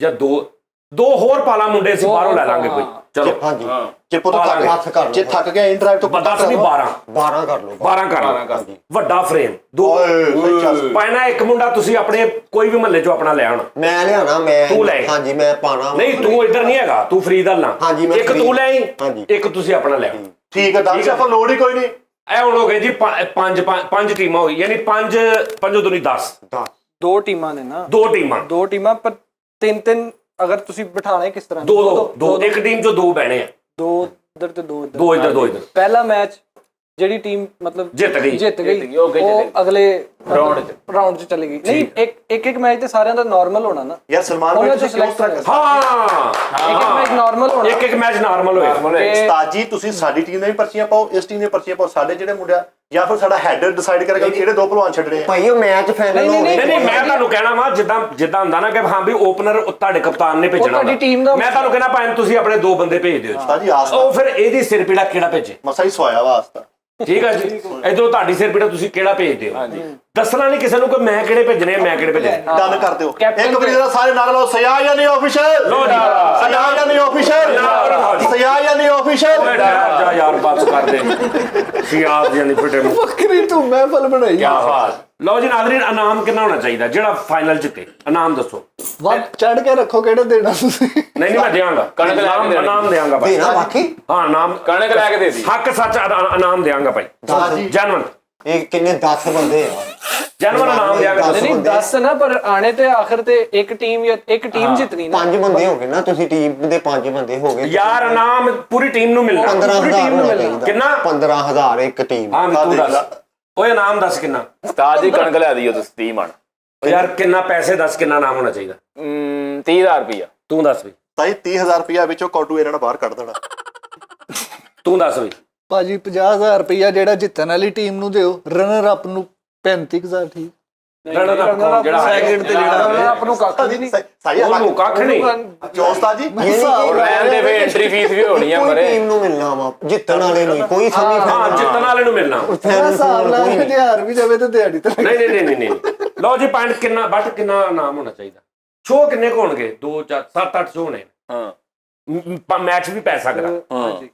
ਜਾਂ 2 ਹੋਰ ਪਾਲਾ ਮੁੰਡੇ ਅਸੀਂ ਬਾਹਰੋਂ ਲੈ ਲਾਂਗੇ ਕੋਈ। ਚਲੋ ਹਾਂਜੀ ਜੇ ਪੁੱਤ ਹੱਥ ਕਰ ਜੇ ਥੱਕ ਗਿਆ ਇੰਟਰੈਕਟ ਤੋਂ 10 ਨਹੀਂ 12 12 ਕਰ ਲਓ। 12 ਕਰ ਲਓ। ਵੱਡਾ ਫਰੇਮ ਦੋ ਓਏ ਸਹੀ ਚੱਲ। ਪਾਇਨਾ ਇੱਕ ਮੁੰਡਾ ਤੁਸੀਂ ਆਪਣੇ ਕੋਈ ਵੀ ਮਹੱਲੇ ਚੋਂ ਆਪਣਾ ਲੈ ਆਉਣਾ। ਮੈਂ ਲਿਆਣਾ, ਮੈਂ ਤੂੰ ਲੈ। ਹਾਂਜੀ ਮੈਂ ਪਾਣਾ। ਨਹੀਂ ਤੂੰ ਇੱਧਰ ਨਹੀਂ ਹੈਗਾ, ਤੂੰ ਫਰੀਦ ਹਲ ਨਾ। ਹਾਂਜੀ, ਮੈਂ ਇੱਕ ਤੂੰ ਫਰੀਦ। ਲੈ ਆਈ, ਹਾਂਜੀ। ਇੱਕ ਤੁਸੀਂ ਆਪਣਾ ਲੈ ਆਓ। ਠੀਕ ਹੈ ਦਾਨਿਸ਼ ਆਪਾਂ ਲੋੜ ਹੀ ਕੋਈ ਨਹੀਂ। ਇਹ ਹੁਣ ਹੋ ਗਏ ਜੀ ਪੰਜ ਟੀਮਾਂ ਹੋਈ, ਯਾਨੀ 5 ਦੁਨੀ 10। ਦੋ ਟੀਮਾਂ ਨੇ ਨਾ। ਦੋ ਟੀਮਾਂ, ਦੋ ਟੀਮਾਂ ਪਰ ਤਿੰਨ ਅਗਰ ਤੁਸੀਂ ਬਿਠਾਣੇ ਕਿਸ ਤਰ੍ਹਾਂ? ਦੋ ਇੱਕ ਟੀਮ ਚੋਂ ਦੋ ਬਹਿਣੇ ਆ। ਦੋ ਇੱਧਰ ਤੇ ਦੋ ਇੱਧਰ। ਦੋ ਇੱਧਰ ਦੋ ਇੱਧਰ। ਪਹਿਲਾ ਮੈਚ ਜਿਹੜੀ ਟੀਮ ਮਤਲਬ ਜਿੱਤ ਗਈ, ਗਈ ਉਹ ਅੱਗੇ ਚਲੇ ਉਹ ਅਗਲੇ ਰਾਉਂਡ 'ਚ ਚਲੀ ਗਈ। ਨਹੀਂ ਇੱਕ ਮੈਚ ਤੇ ਸਾਰਿਆਂ ਦਾ ਨਾਰਮਲ ਹੋਣਾ ਨਾ। ਯਾਰ ਸਲਮਾਨ ਉਹਨਾਂ ਭਾਈ ਚੋਂ ਤੁਸੀਂ ਕਿਉਂ select ਹਾਂ ਇੱਕ ਮੈਚ ਨਾਰਮਲ ਹੋਣਾ। ਇੱਕ ਮੈਚ ਨਾਰਮਲ ਹੋਇਆ। ਉਸਤਾਦ ਜੀ ਤੁਸੀਂ ਸਾਡੀ ਟੀਮ ਦੀਆਂ ਵੀ ਪਰਚੀਆਂ ਪਾਓ, ਇਸ ਟੀਮ ਦੀਆਂ ਪਰਚੀਆਂ ਪਾਓ। ਸਾਡੇ ਜਿਹੜੇ ਮੁੰਡਿਆ ਜਾਂ ਫਿਰ ਸਾਡਾ ਹੈਡ ਡਿਸਾਈਡ ਕਰੇਗਾ ਕਿ ਕਿਹੜੇ ਦੋ ਭਲਵਾਨ ਛੱਡਣੇ ਆ। ਭਾਈ ਉਹ ਮੈਚ ਫਾਈਨਲ ਹੋ ਨਹੀਂ ਗਿਆ। ਨਹੀਂ, ਮੈਂ ਤੁਹਾਨੂੰ ਕਹਿਣਾ ਵਾ ਜਿੱਦਾਂ ਹੁੰਦਾ ਨਾ ਕਿ ਹਾਂ ਵੀ ਓਪਨਰ ਤੁਹਾਡੇ ਕਪਤਾਨ ਨੇ ਭੇਜਣਾ ਤੁਹਾਡੀ ਟੀਮ ਦਾ- ਮੈਂ ਤੁਹਾਨੂੰ ਕਹਿਣਾ ਭਾਵੇਂ ਤੁਸੀਂ ਆਪਣੇ ਦੋ ਬੰਦੇ ਭੇਜ ਦਿਓ ਜੀ। ਉਸਤਾਦ ਜੀ ਆਸਤਾ ਉਹ ਫਿਰ ਇਹਦੀ ਸਿਰ ਪੀੜਾ ਕਿਹੜਾ ਭੇਜੇ? ਮਸਾ ਹੀ ਸਵਾਇਆ ਵਾਸਤਾ। ਠੀਕ ਹੈ ਜੀ। ਇਧਰੋਂ ਤੁਹਾਡੀ ਸਿਰ ਪੀੜਾ ਤੁਸੀਂ ਕਿਹੜਾ ਭੇਜਦੇ ਹੋ? ਦੱਸਣਾ ਨਹੀਂ ਕਿਸੇ ਨੂੰ ਕਿ ਮੈਂ ਕਿਹੜੇ ਭੇਜਣੇ ਆ, ਮੈਂ ਕਿਹੜੇ ਭੇਜਣੇ। ਡਨ ਕਰ ਦਿਓ। ਕੈਪਟਨ ਇੱਕ ਵਾਰੀ ਜਰਾ ਸਾਰੇ ਨਾਲ ਲਓ। ਸਿਆ ਜਾਂ ਨਹੀਂ ਆਫੀਸ਼ੀਅਲ? ਲਓ ਜੀ। ਸਿਆ ਜਾਂ ਨਹੀਂ ਆਫੀਸ਼ੀਅਲ? ਸਿਆ ਜਾਂ ਨਹੀਂ ਆਫੀਸ਼ੀਅਲ? ਜਾ ਯਾਰ ਬਸ ਕਰ ਦੇ ਸਿਆਦ ਜਾਨੀ ਫਿੱਟੇ ਨੂੰ। ਵੱਖਰੀ ਤੂੰ ਮਹਿਫਲ ਬਣਾਈ। ਕੀ ਬਾਤ। ਲਓ ਜੀ ਨਾਜ਼ਰੀਨ, ਇਨਾਮ ਕਿੰਨਾ ਹੋਣਾ ਚਾਹੀਦਾ ਜਿਹੜਾ ਫਾਈਨਲ ਜਿੱਤੇ? ਇਨਾਮ ਦੱਸੋ। ਵੱਧ ਚੜ ਕੇ ਰੱਖੋ ਕਿਹੜੇ ਦੇਣਾ ਤੁਸੀਂ। ਨਹੀਂ ਮੈਂ ਦੇਵਾਂਗਾ ਕਣਕ ਲੈ ਕੇ ਇਨਾਮ ਦੇਵਾਂਗਾ ਭਾਈ। ਦੇਣਾ ਬਾਕੀ ਹਾਂ ਇਨਾਮ ਕਣਕ ਲੈ ਕੇ ਦੇ ਦੀ। ਹੱਕ ਸੱਚ ਇਨਾਮ ਦੇਵਾਂਗਾ ਭਾਈ। ਜੀ ਜੈਨੂਨ ਇਹ ਕਿੰਨੇ 10 ਬੰਦੇ ਆ। ਜੈਨੂਨ ਇਨਾਮ ਦੇਵਾਂਗਾ। ਨਹੀਂ 10 ਨਾ, ਪਰ ਆਣੇ ਤੇ ਆਖਰ ਤੇ ਇੱਕ ਟੀਮ ਜਿੱਤ ਗਈ ਨਾ। 5 ਬੰਦੇ ਹੋ ਗਏ ਨਾ, ਤੁਸੀਂ ਟੀਮ ਦੇ 5 ਬੰਦੇ ਹੋ ਗਏ। ਯਾਰ ਇਨਾਮ ਪੂਰੀ ਟੀਮ ਨੂੰ ਮਿਲਣਾ। 15,000 ਹੋਣਾ ਚਾਹੀਦਾ। ਕਿੰਨਾ? 15,000 ਇੱਕ ਟੀਮ। ਹਾਂ ਵੀ ਤੂੰ ਦੱਸ। ਓਏ ਇਨਾਮ ਦੱਸ ਕਿੰਨਾ? ਉਸਤਾਦ ਜੀ ਕਣਕ ਲੈ ਦਿਓ ਤੁਸੀਂ 30 ਮਣ। ਯਾਰ ਕਿੰਨਾ ਪੈਸੇ ਦੱਸ, ਕਿੰਨਾ ਇਨਾਮ ਹੋਣਾ ਚਾਹੀਦਾ? 30,000 ਰੁਪਇਆ। ਤੂੰ ਦੱਸ ਵੀ। ਤਾਈ 30,000 ਰੁਪਇਆ ਵਿੱਚੋਂ ਕਾਟੂ ਇਹਨਾਂ ਨੇ ਬਾਹਰ ਕੱਢ ਦੇਣਾ। ਤੂੰ ਦੱਸ ਵੀ। ਭਾਜੀ 50,000 ਰੁਪਇਆ ਜਿਹੜਾ ਜਿੱਤਣ ਵਾਲੀ ਟੀਮ ਨੂੰ ਦਿਓ, ਰਨਰ ਅਪ ਨੂੰ 35,000। ਠੀਕ। ਜਿਹੜਾ ਸੈਕਿੰਡ ਤੇ ਜਿਹੜਾ ਆਪ ਨੂੰ ਕੱਖ ਵੀ ਨਹੀਂ। ਸਹੀ ਹੈ ਉਹਨੂੰ ਕੱਖ ਨਹੀਂ। ਉਸਤਾਦ ਜੀ ਰਹਿਣ ਦੇ ਵੇ ਐਂਟਰੀ ਫੀਸ ਵੀ ਹੋਣੀ ਆ ਕੋਈ ਮਰੇ। ਟੀਮ ਨੂੰ ਮਿਲਣਾ ਵਾ, ਜਿੱਤਣ ਵਾਲੇ ਨੂੰ ਕੋਈ ਸਮਝ ਹਾਂ ਜਿੱਤਣ ਵਾਲੇ ਨੂੰ ਮਿਲਣਾ। ਹਿਸਾਬ ਨਾਲ 1000 ਵੀ ਜਾਵੇ ਤੇ ਦਿਹਾੜੀ ਤੇ ਨਹੀਂ ਲਓ ਜੀ ਪੁਆਇੰਟ ਕਿੰਨਾ ਬਟ ਕਿੰਨਾ ਇਨਾਮ ਹੋਣਾ ਚਾਹੀਦਾ? ਸ਼ੋਅ ਕਿੰਨੇ ਕੁ ਹੋਣਗੇ? 2 4 7 8 ਸ਼ੋਅ ਨੇ। ਹਾਂ ਮੈਚ ਵੀ ਪੈ ਸਕਦਾ।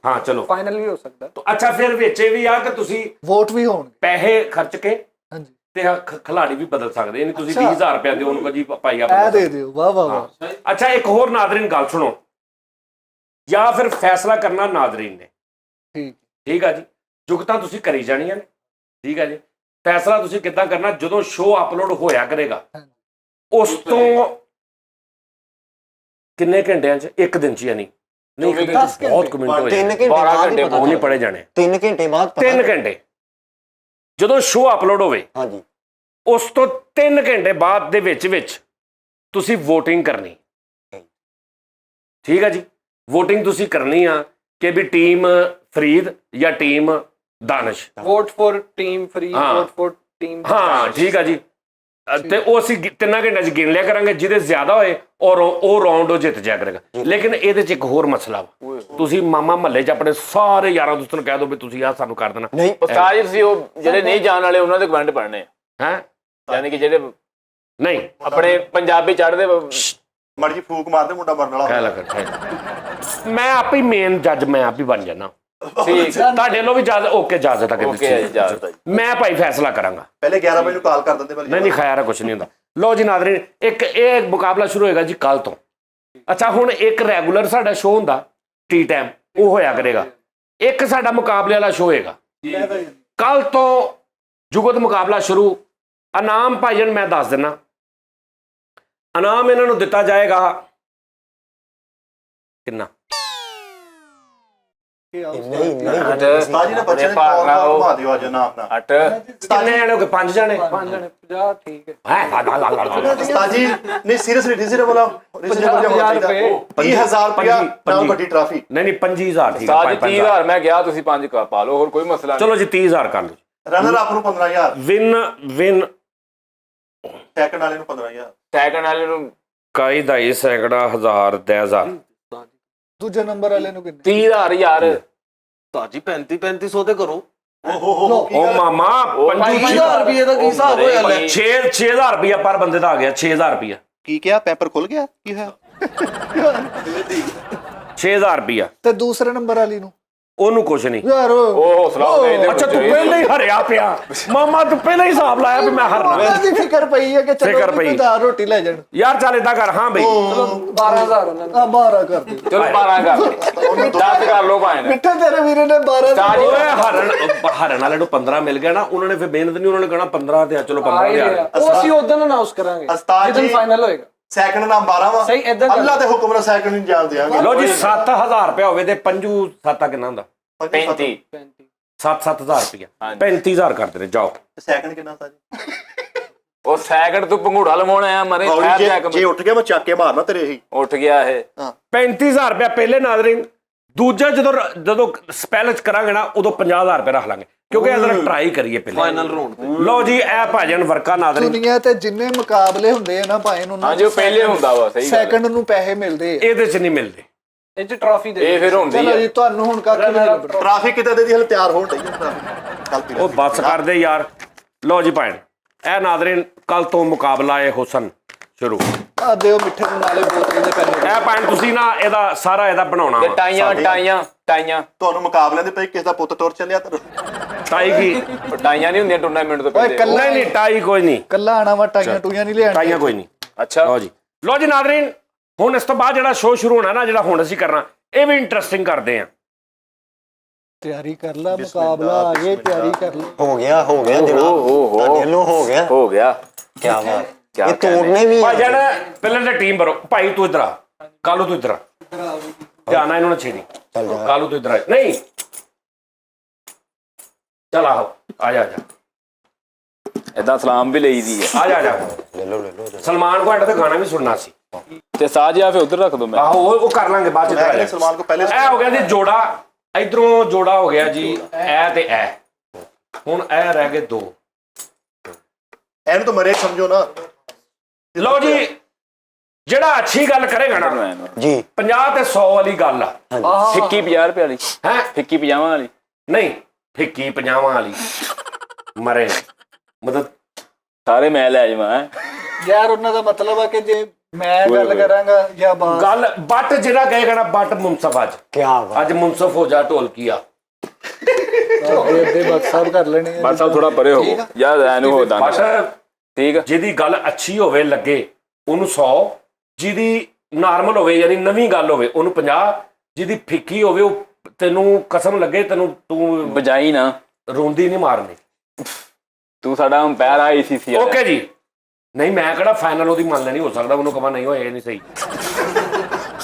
ਹਾਂ ਚਲੋ ਫਾਈਨਲ ਵੀ ਹੋ ਸਕਦਾ। ਅੱਛਾ ਫਿਰ ਵਿੱਚ ਇਹ ਵੀ ਆ ਕਿ ਤੁਸੀਂ ਵੋਟ ਵੀ ਹੋਣਗੇ। ਪੈਸੇ ਖਰਚ ਕੇ ਹਾਂਜੀ ਤੇ ਖਿਲਾੜੀ ਵੀ ਬਦਲ ਸਕਦੇ। ਯਾਨੀ ਤੁਸੀਂ ਅੱਛਾ। 20,000 ਰੁਪਇਆ ਦਿਓ ਉਹਨੂੰ ਜੀ ਭਾਈ ਇਹ ਆ ਦੇ ਦਿਓ। ਵਾਹ ਵਾਹ ਵਾਹ। ਅੱਛਾ ਇੱਕ ਹੋਰ ਨਾਜ਼ਰੀਨ ਗੱਲ ਸੁਣੋ, ਜਾਂ ਫਿਰ ਫੈਸਲਾ ਕਰਨਾ ਨਾਜ਼ਰੀਨ ਨੇ। ਠੀਕ। ਠੀਕ ਆ ਜੀ। ਜੁਗਤਾਂ ਤੁਸੀਂ ਕਰੀ ਜਾਣੀਆਂ ਨੇ। ਠੀਕ ਆ ਜੀ। ਫੈਸਲਾ ਤੁਸੀਂ ਕਿੱਦਾਂ ਕਰਨਾ? ਜਦੋਂ ਸ਼ੋਅ ਅਪਲੋਡ ਹੋਇਆ ਕਰੇਗਾ ਉਸ ਤੋਂ ਕਿੰਨੇ ਘੰਟਿਆਂ 'ਚ? ਇੱਕ ਦਿਨ 'ਚ ਯਾਨੀ ਨਹੀਂ 10 ਬਹੁਤ ਕਮੈਂਟ ਹੋਏ 3 ਘੰਟੇ 12 ਬਾਅਦ ਘੰਟੇ ਹੀ ਪਤਾ ਉਹ ਨਹੀਂ ਚੱਲਦਾ। ਪੜੇ ਜਾਣੇ। 3 ਘੰਟੇ ਬਾਅਦ ਪਤਾ 3 ਘੰਟੇ ਜਦੋਂ ਸ਼ੋਅ ਅਪਲੋਡ ਹੋਵੇ ਹਾਂਜੀ ਉਸ ਤੋਂ 3 ਘੰਟੇ ਬਾਅਦ ਦੇ ਵਿੱਚ ਤੁਸੀਂ VOTING ਕਰਨੀ। ਠੀਕ ਹੈ ਜੀ, VOTING ਤੁਸੀਂ ਕਰਨੀ ਆ ਕਿ ਵੀ ਟੀਮ ਫਰੀਦ ਜਾਂ team Danish. Vote for team Farid, ਹਾਂ। ਵੋਟ ਫॉर ਟੀਮ ਹਾਂ ਠੀਕ ਆ ਜੀ। ਤੇ ਉਹ ਅਸੀਂ 3 ਘੰਟਿਆਂ 'ਚ ਗਿਣ ਲਿਆ ਕਰਾਂਗੇ, ਜਿਹਦੇ ਜ਼ਿਆਦਾ ਹੋਏ ਔਰ ਉਹ ਰਾਉਂਡ ਉਹ ਜਿੱਤ ਜਾਇਆ ਕਰੇਗਾ। ਲੇਕਿਨ ਇਹਦੇ 'ਚ ਇੱਕ ਹੋਰ ਮਸਲਾ ਵਾ, ਤੁਸੀਂ ਮਾਮਾ ਮਹੱਲੇ 'ਚ ਆਪਣੇ ਸਾਰੇ ਯਾਰਾਂ ਦੋਸਤਾਂ ਨੂੰ ਕਹਿ ਦਿਓ ਵੀ ਤੁਸੀਂ ਆਹ ਸਾਨੂੰ ਕਰ ਦੇਣਾ ਨਹੀਂ ਉਸਤਾਦ ਜੀ ਤੁਸੀਂ ਉਹ ਜਿਹੜੇ ਨਹੀਂ ਜਾਣ ਵਾਲੇ ਉਹਨਾਂ ਦੇ ਕਮੈਂਟ ਪੜ੍ਹਨੇ ਆ, ਹੈ। ਯਾਨੀ ਕਿ ਜਿਹੜੇ ਨਹੀਂ ਆਪਣੇ ਪੰਜਾਬੀ ਚੜ੍ਹਦੇ ਮੜ ਜੀ ਫੂਕ ਮਾਰਦੇ ਮੁੰਡਾ ਮਰਨ ਵਾਲਾ ਕਹਿ ਲੱਗ ਮੈਂ ਆਪ ਹੀ ਮੇਨ ਜੱਜ, ਮੈਂ ਆਪ ਹੀ ਬਣ ਜਾਣਾ। ਠੀਕ ਤੁਹਾਡੇ ਵੱਲੋਂ ਵੀ ਇਜਾਜ਼ਤ ਆ ਕਿ ਓਕੇ ਇਜਾਜ਼ਤ ਹੈ ਜੀ। ਮੈਂ ਭਾਈ ਫੈਸਲਾ ਕਰਾਂਗਾ। ਪਹਿਲੇ 11 ਵਜੇ ਨੂੰ ਕਾਲ ਕਰ ਦਿੰਦੇ ਭਾਜੀ। ਨਹੀਂ ਖਿਆਰਾ ਕੁਛ ਨਹੀਂ ਹੁੰਦਾ। ਲੋ ਜੀ ਨਾਜ਼ਰੀਨ, ਇੱਕ ਇਹ ਮੁਕਾਬਲਾ ਸ਼ੁਰੂ ਹੋਏਗਾ ਜੀ ਕੱਲ ਤੋਂ। ਅੱਛਾ, ਹੁਣ ਇੱਕ ਰੈਗੂਲਰ ਸਾਡਾ ਸ਼ੋਅ ਹੁੰਦਾ ਟੀ ਟਾਈਮ, ਉਹ ਹੋਇਆ ਕਰੇਗਾ। ਇੱਕ ਸਾਡਾ ਮੁਕਾਬਲੇ ਵਾਲਾ ਸ਼ੋਅ ਹੋਏਗਾ ਕੱਲ ਤੋਂ। ਜੁਗਤ ਮੁਕਾਬਲਾ ਸ਼ੁਰੂ। ਇਨਾਮ ਭਾਈਜਨ ਮੈਂ ਦੱਸ ਦਿੰਦਾ, ਇਨਾਮ ਇਹਨਾਂ ਨੂੰ ਦਿੱਤਾ ਜਾਏਗਾ ਕਿੰਨਾ? ਉਸਤਾਦ ਜੀ ਨੇ ਬੱਚੇ ਨੇ ਕਾਲ ਨਾਲ ਘੁਮਾ ਦਿਓ ਅੱਜ ਨਾਮ ਨਾਲ। 8 ਕਿੰਨੇ ਜਾਣੇ ਹੋ ਗਏ? 5 ਜਾਣੇ। 5 ਜਣੇ 50 ਠੀਕ ਹੈ। ਉਸਤਾਦ ਜੀ ਨਹੀਂ ਸੀਰੀਅਸਲੀ ਰੀਜ਼ਨੇਬਲ ਆ, ਰੀਜ਼ਨੇਬਲ ਜਿਹਾ ਹੋਣਾ ਚਾਹੀਦਾ। 30,000 ਰੁਪਇਆ ਨਾਲ ਵੱਡੀ ਟਰਾਫੀ। ਨਹੀਂ 25,000 ਠੀਕ ਉਸਤਾਦ ਹੈ। ਜੀ 30,000 ਮੈਂ ਗਿਆ, ਤੁਸੀਂ 5 ਪਾ ਲਓ, ਹੋਰ ਕੋਈ ਮਸਲਾ ਨਹੀਂ। ਚਲੋ ਜੀ 30,000 ਕਰ ਲਓ। ਰਨਰ ਅਪ ਨੂੰ 15,000, ਵਿਨ ਸੈਕੰਡ ਵਾਲੇ ਨੂੰ 15,000। ਸੈਕੰਡ ਵਾਲੇ ਨੂੰ ਕਾਈ ਦਾ ਇਹ ਸੈਂਕੜਾ 1000 10,000। ਦੂਜੇ ਨੰਬਰ ਵਾਲੇ ਨੂੰ ਕਿੰਨੇ? 30,000 ਯਾਰ। ਤਾਜੀ 3500 ਤੇ ਕਰੋ। ਉਹ ਮਾਮਾ 5000 ਰੁਪਏ ਦਾ ਕੀ ਹਿਸਾਬ ਹੋਇਆ ਲੈ? 6000 ਰੁਪਇਆ ਪਰ ਬੰਦੇ ਦਾ ਆ ਗਿਆ। 6000 ਰੁਪਇਆ, ਕੀ ਕਿਹਾ? ਪੈਪਰ ਖੁੱਲ ਗਿਆ? ਕੀ ਹੋਇਆ? 6000 ਰੁਪਇਆ। ਤੇ ਦੂਸਰੇ ਨੰਬਰ ਵਾਲੀ ਨੂੰ ਉਹਨੂੰ ਕੁਛ ਨਹੀਂ। ਯਾਰ ਉਹ ਹੌਸਲਾ ਹੋ ਗਿਆ ਇਹਦੇ ਅੱਛਾ, ਤੂੰ ਪਹਿਲਾਂ ਹੀ ਹਰਿਆ ਪਿਆ ਮਾਮਾ, ਤੂੰ ਪਹਿਲਾਂ ਹੀ ਹਿਸਾਬ ਲਾਇਆ ਵੀ ਮੈਂ ਹਰਨਾ। ਉਹਦੀ ਫਿਕਰ ਪਈ ਹੈ ਕਿ ਚਲੋ ਫਿਕਰ ਪਈ। ਕੋਈ ਦਾਲ ਰੋਟੀ ਲੈ ਜਾਣ। ਯਾਰ ਚੱਲ ਏਦਾਂ ਕਰ, ਹਾਂ ਬਈ 12,000 ਉਹਨਾਂ ਨੇ। ਆ 12 ਕਰ ਦੇ। ਚਲੋ 12 ਕਰ ਲਓ, 10 ਕਰ ਲਓ ਭਾਵੇਂ। ਮਿੱਠੇ ਤੇਰੇ ਵੀਰੇ ਨੇ 12 ਉਸਤਾਦ ਜੀ ਓਏ ਹਰਨ ਵਾਲੇ ਨੂੰ 15 ਮਿਲ ਗਿਆ ਨਾ, ਉਹਨਾਂ ਨੇ ਫਿਰ ਮਿਹਨਤ ਨਹੀਂ, ਉਹਨਾਂ ਨੇ ਕਹਿਣਾ 15 ਤੇ ਆ, ਚਲੋ 15,000। ਉਹ ਅਸੀਂ ਉਦੋਂ ਅਨਾਉਂਸ ਕਰਾਂਗੇ ਉਸਤਾਦ ਜਦੋਂ ਜੀ ਫਾਈਨਲ ਹੋਏਗਾ। ਸੈਕੰਡ ਨਾਮ 12 ਵਾ। ਸਹੀ, ਏਦਾਂ ਕਰ ਅੱਲਾ ਦੇ ਹੁਕਮ ਨਾਲ ਸੈਕੰਡ ਨੂੰ ਜਾਣ ਦਿਆਂਗੇ। ਲਓ ਜੀ 7000 ਰੁਪਇਆ ਹੋਵੇ ਤੇ ਪੰਜੂ 7 ਕਿੰਨਾ ਹੁੰਦਾ? 35 7,000 ਰੁਪਇਆ। ਹਾਂਜੀ। 35,000 ਕਰਦੇ ਨੇ, ਜਾਓ। ਸੈਕੰਡ ਕਿੰਨਾ ਸਾਜੀ? ਉਹ ਸੈਕੰਡ ਤੂੰ ਪੰਘੂੜਾ ਲਵਾਉਣਾ ਆ ਮਰੇ ਠਹਿਰ ਜਾ ਇੱਕ ਜੇ ਉੱਠ ਗਿਆ ਮੈਂ ਚੱਕ ਕੇ ਮਾਰਨਾ ਤੇਰੇ ਹੀ। ਉੱਠ ਗਿਆ ਇਹ 35,000 ਰੁਪਇਆ ਪਹਿਲੇ ਨਾਜ਼ਰੀਨ। ਦੂਜਾ ਜਦੋਂ ਸਪੈਲ ਚ ਕਰਾਂਗੇ ਨਾ, ਉਦੋਂ 50,000 ਰੁਪਇਆ ਰੱਖ ਲਾਂਗੇ, ਕਿਉਂਕਿ ਅਦਰ ਟਰਾਈ ਕਰੀਏ ਪਹਿਲੇ ਫਾਈਨਲ ਰਾਉਂਡ ਤੇ। ਲਓ ਜੀ, ਇਹ ਭਾਜਨ ਵਰਕਾ ਨਾਜ਼ਰੀਨ, ਦੁਨੀਆ ਤੇ ਜਿੰਨੇ ਮੁਕਾਬਲੇ ਹੁੰਦੇ ਆ ਨਾ ਭਾਈ ਨੂੰ, ਹਾਂਜੀ ਉਹ ਪਹਿਲੇ ਹੁੰਦਾ ਵਾ। ਸਹੀ ਗੱਲ ਸੈਕੰਡ ਨੂੰ ਪੈਸੇ ਮਿਲਦੇ ਆ। ਇਹਦੇ ਚ ਨਹੀਂ ਮਿਲਦੇ। ਇਹ ਚ ਟਰਾਫੀ ਦੇ ਇਹ ਫਿਰ ਹੁੰਦੀ ਚਲੋ ਆ। ਜੀ, ਤੁਹਾਨੂੰ ਹੁਣ ਕੱਖ ਵੀ ਨਹੀਂ ਲੱਭਣਾ। ਟ੍ਰੈਫਿਕ ਕਿਤੇ ਦੇ ਦੀ ਹਲੇ ਤਿਆਰ ਹੋਣ ਡਈ ਹੈ ਟ੍ਰੈਫਿਕ। ਕੱਲ ਪੀ ਉਹ ਬੱਸ ਕਰਦੇ ਯਾਰ। ਲਓ ਜੀ ਭੈਣ, ਇਹ ਨਾਜ਼ਰੀਨ ਕੱਲ ਤੋਂ ਮੁਕਾਬਲਾ ਹੈ ਹੁਸਨ ਸ਼ੁਰੂ। ਆ ਦਿਓ ਮਿੱਠੇ ਨੂੰ ਨਾਲੇ ਬੋਤਲ ਦੇ ਪੈਸੇ। ਇਹ ਭੈਣ ਤੁਸੀਂ ਨਾ ਇਹਦਾ ਬਣਾਉਣਾ ਤੇ ਵਾ। ਟਾਈਆਂ ਤੁਹਾਨੂੰ ਮੁਕਾਬਲਿਆਂ ਦੇ ਪਈ ਕਿਸ ਦਾ ਪੁੱਤ ਤੁਰ ਚੱਲਿਆ ਤੈਨੂੰ? ਟਾਈ ਕੀ? ਟਾਈਆਂ ਨਹੀਂ ਹੁੰਦੀਆਂ ਟੂਰਨਾਮੈਂਟ ਤੋਂ ਓਏ ਪਹਿਲੇ। ਕੱਲਾ ਨਹੀਂ ਟਾਈ ਕੋਈ ਨਹੀਂ, ਕੱਲਾ ਆਣਾ ਵਾ, ਟਾਈਆਂ ਟੂਈਆਂ ਨਹੀਂ ਲਿਆਣ। ਟਾਈਆਂ ਕੋਈ ਨਹੀਂ। ਅੱਛਾ ਲਓ ਜੀ ਨਾਜ਼ਰੀਨ, ਹੁਣ ਇਸ ਤੋਂ ਬਾਅਦ ਜਿਹੜਾ ਸ਼ੋਅ ਸ਼ੁਰੂ ਹੋਣਾ ਨਾ, ਜਿਹੜਾ ਹੁਣ ਅਸੀਂ ਕਰਨਾ, ਇਹ ਵੀ ਇੰਟਰਸਟਿੰਗ ਕਰਦੇ ਆ। ਤਿਆਰੀ ਕਰ ਲੈ, ਮੁਕਾਬਲਾ ਆ ਗਿਆ, ਤਿਆਰੀ ਕਰ ਲੈ। ਹੋ ਗਿਆ ਜਨਾਬ, ਤੁਹਾਡੇ ਵੱਲੋਂ ਹੋ ਗਿਆ। ਕੀ ਬਾਤ, ਇਹ ਤੋੜਨੇ ਵੀ ਆ। ਭਾਜਣ ਪਹਿਲਾਂ ਤਾਂ ਟੀਮ ਬਰੋ। ਭਾਈ ਤੂੰ ਇਧਰ ਆ, ਕਾਲੂ ਤੂੰ ਇਧਰ ਆ, ਧਿਆਨ ਨਾਲ ਇਹਨੂੰ ਨਾ ਛੇੜੀ। ਕਾਲੂ ਤੂੰ ਇਧਰ ਆ। ਨਹੀਂ ਚਲ ਆਓ, ਆ ਜਾ ਏਦਾਂ ਸਲਾਮ ਵੀ ਲਈਦੀ ਹੈ। ਆ ਜਾ ਲੈ ਲਓ ਸਲਮਾਨ ਕੋ ਤੇ ਗਾਣਾ ਵੀ ਸੁਣਨਾ ਸੀ। ਤੇ ਸਾਜ ਆ ਫਿਰ ਉਧਰ ਰੱਖ ਦੋ। ਮੈਂ ਆਹੋ ਉਹ ਕਰ ਲਾਂਗੇ ਬਾਅਦ ਚ। ਮੈਂ ਸਲਮਾਨ ਕੋ ਪਹਿਲੇ ਇਹ ਹੋ ਗਿਆ ਜੀ ਜੋੜਾ, ਇਧਰੋਂ ਜੋੜਾ ਹੋ ਗਿਆ ਜੀ, ਇਹ ਤੇ ਇਹ। ਹੁਣ ਇਹ ਰਹਿ ਗਏ 2। ਇਹਨੂੰ ਤਾਂ ਮਰੇ ਸਮਝੋ ਨਾ। ਲਓ ਜੀ, ਜਿਹੜਾ ਅੱਛੀ ਗੱਲ ਕਰੇਗਾ ਨਾ ਜੀ, 50 ਤੇ 100 ਵਾਲੀ ਗੱਲ ਆ। ਫਿੱਕੀ 50 ਰੁਪਏ ਵਾਲੀ, ਹੈ ਫਿੱਕੀ 50 ਵਾਲੀ ਨਹੀਂ, ਫਿੱਕੀ 50 ਵਾਲੀ ਮਰੇ ਮਤਲਬ ਸਾਰੇ ਮੈਂ ਲੈ ਜਾਵਾਂ। ਯਾਰ ਉਹਨਾਂ ਦਾ ਮਤਲਬ ਆ ਕਿ ਜੇ ਮੈਂ ਗੱਲ ਕਰਾਂਗਾ ਜਾਂ ਬਾਤ ਗੱਲ ਬੱਟ ਜਿਹੜਾ ਕਹੇਗਾ ਨਾ, ਬੱਟ ਮੁਨਸਫ ਅੱਜ ਕੀ ਬਾਤ। ਅੱਜ ਮੁਨਸਫ ਹੋ ਜਾ ਢੋਲਕੀਆ। ਅੱਧੇ ਬਾਤ ਸਾਹਿਬ ਕਰ ਲੈਣੇ ਆ। ਬਸ ਸਾਹਿਬ ਥੋੜਾ ਪਰੇ ਹੋ ਯਾਰ, ਐਨੂੰ ਹੋ ਦਾਂ ਬੱਟ ਠੀਕ ਆ। ਜਿਹਦੀ ਗੱਲ ਅੱਛੀ ਹੋਵੇ ਲੱਗੇ ਉਹਨੂੰ 100, ਜਿਹਦੀ ਨਾਰਮਲ ਹੋਵੇ ਯਾਨੀ ਨਵੀਂ ਗੱਲ ਹੋਵੇ ਉਹਨੂੰ 50, ਜਿਹਦੀ ਫਿੱਕੀ ਹੋਵੇ ਉਹ ਤੈਨੂੰ ਕਸਮ ਲੱਗੇ ਤੂੰ ਬਜਾਈ ਨਾ, ਰੋਂਦੀ ਨਹੀਂ ਮਾਰਨੀ। ਤੂੰ ਸਾਡਾ ਅੰਪਾਇਰ ਆ ICC। ਓਕੇ ਜੀ। ਨਹੀਂ ਮੈਂ ਕਿਹੜਾ ਫਾਈਨਲ ਉਹਦੀ ਮੰਨ ਲੈਣੀ, ਹੋ ਸਕਦਾ ਉਹਨੂੰ ਕਹਾਂ ਨਹੀਂ ਹੋਏ, ਇਹ ਨਹੀਂ ਸਹੀ।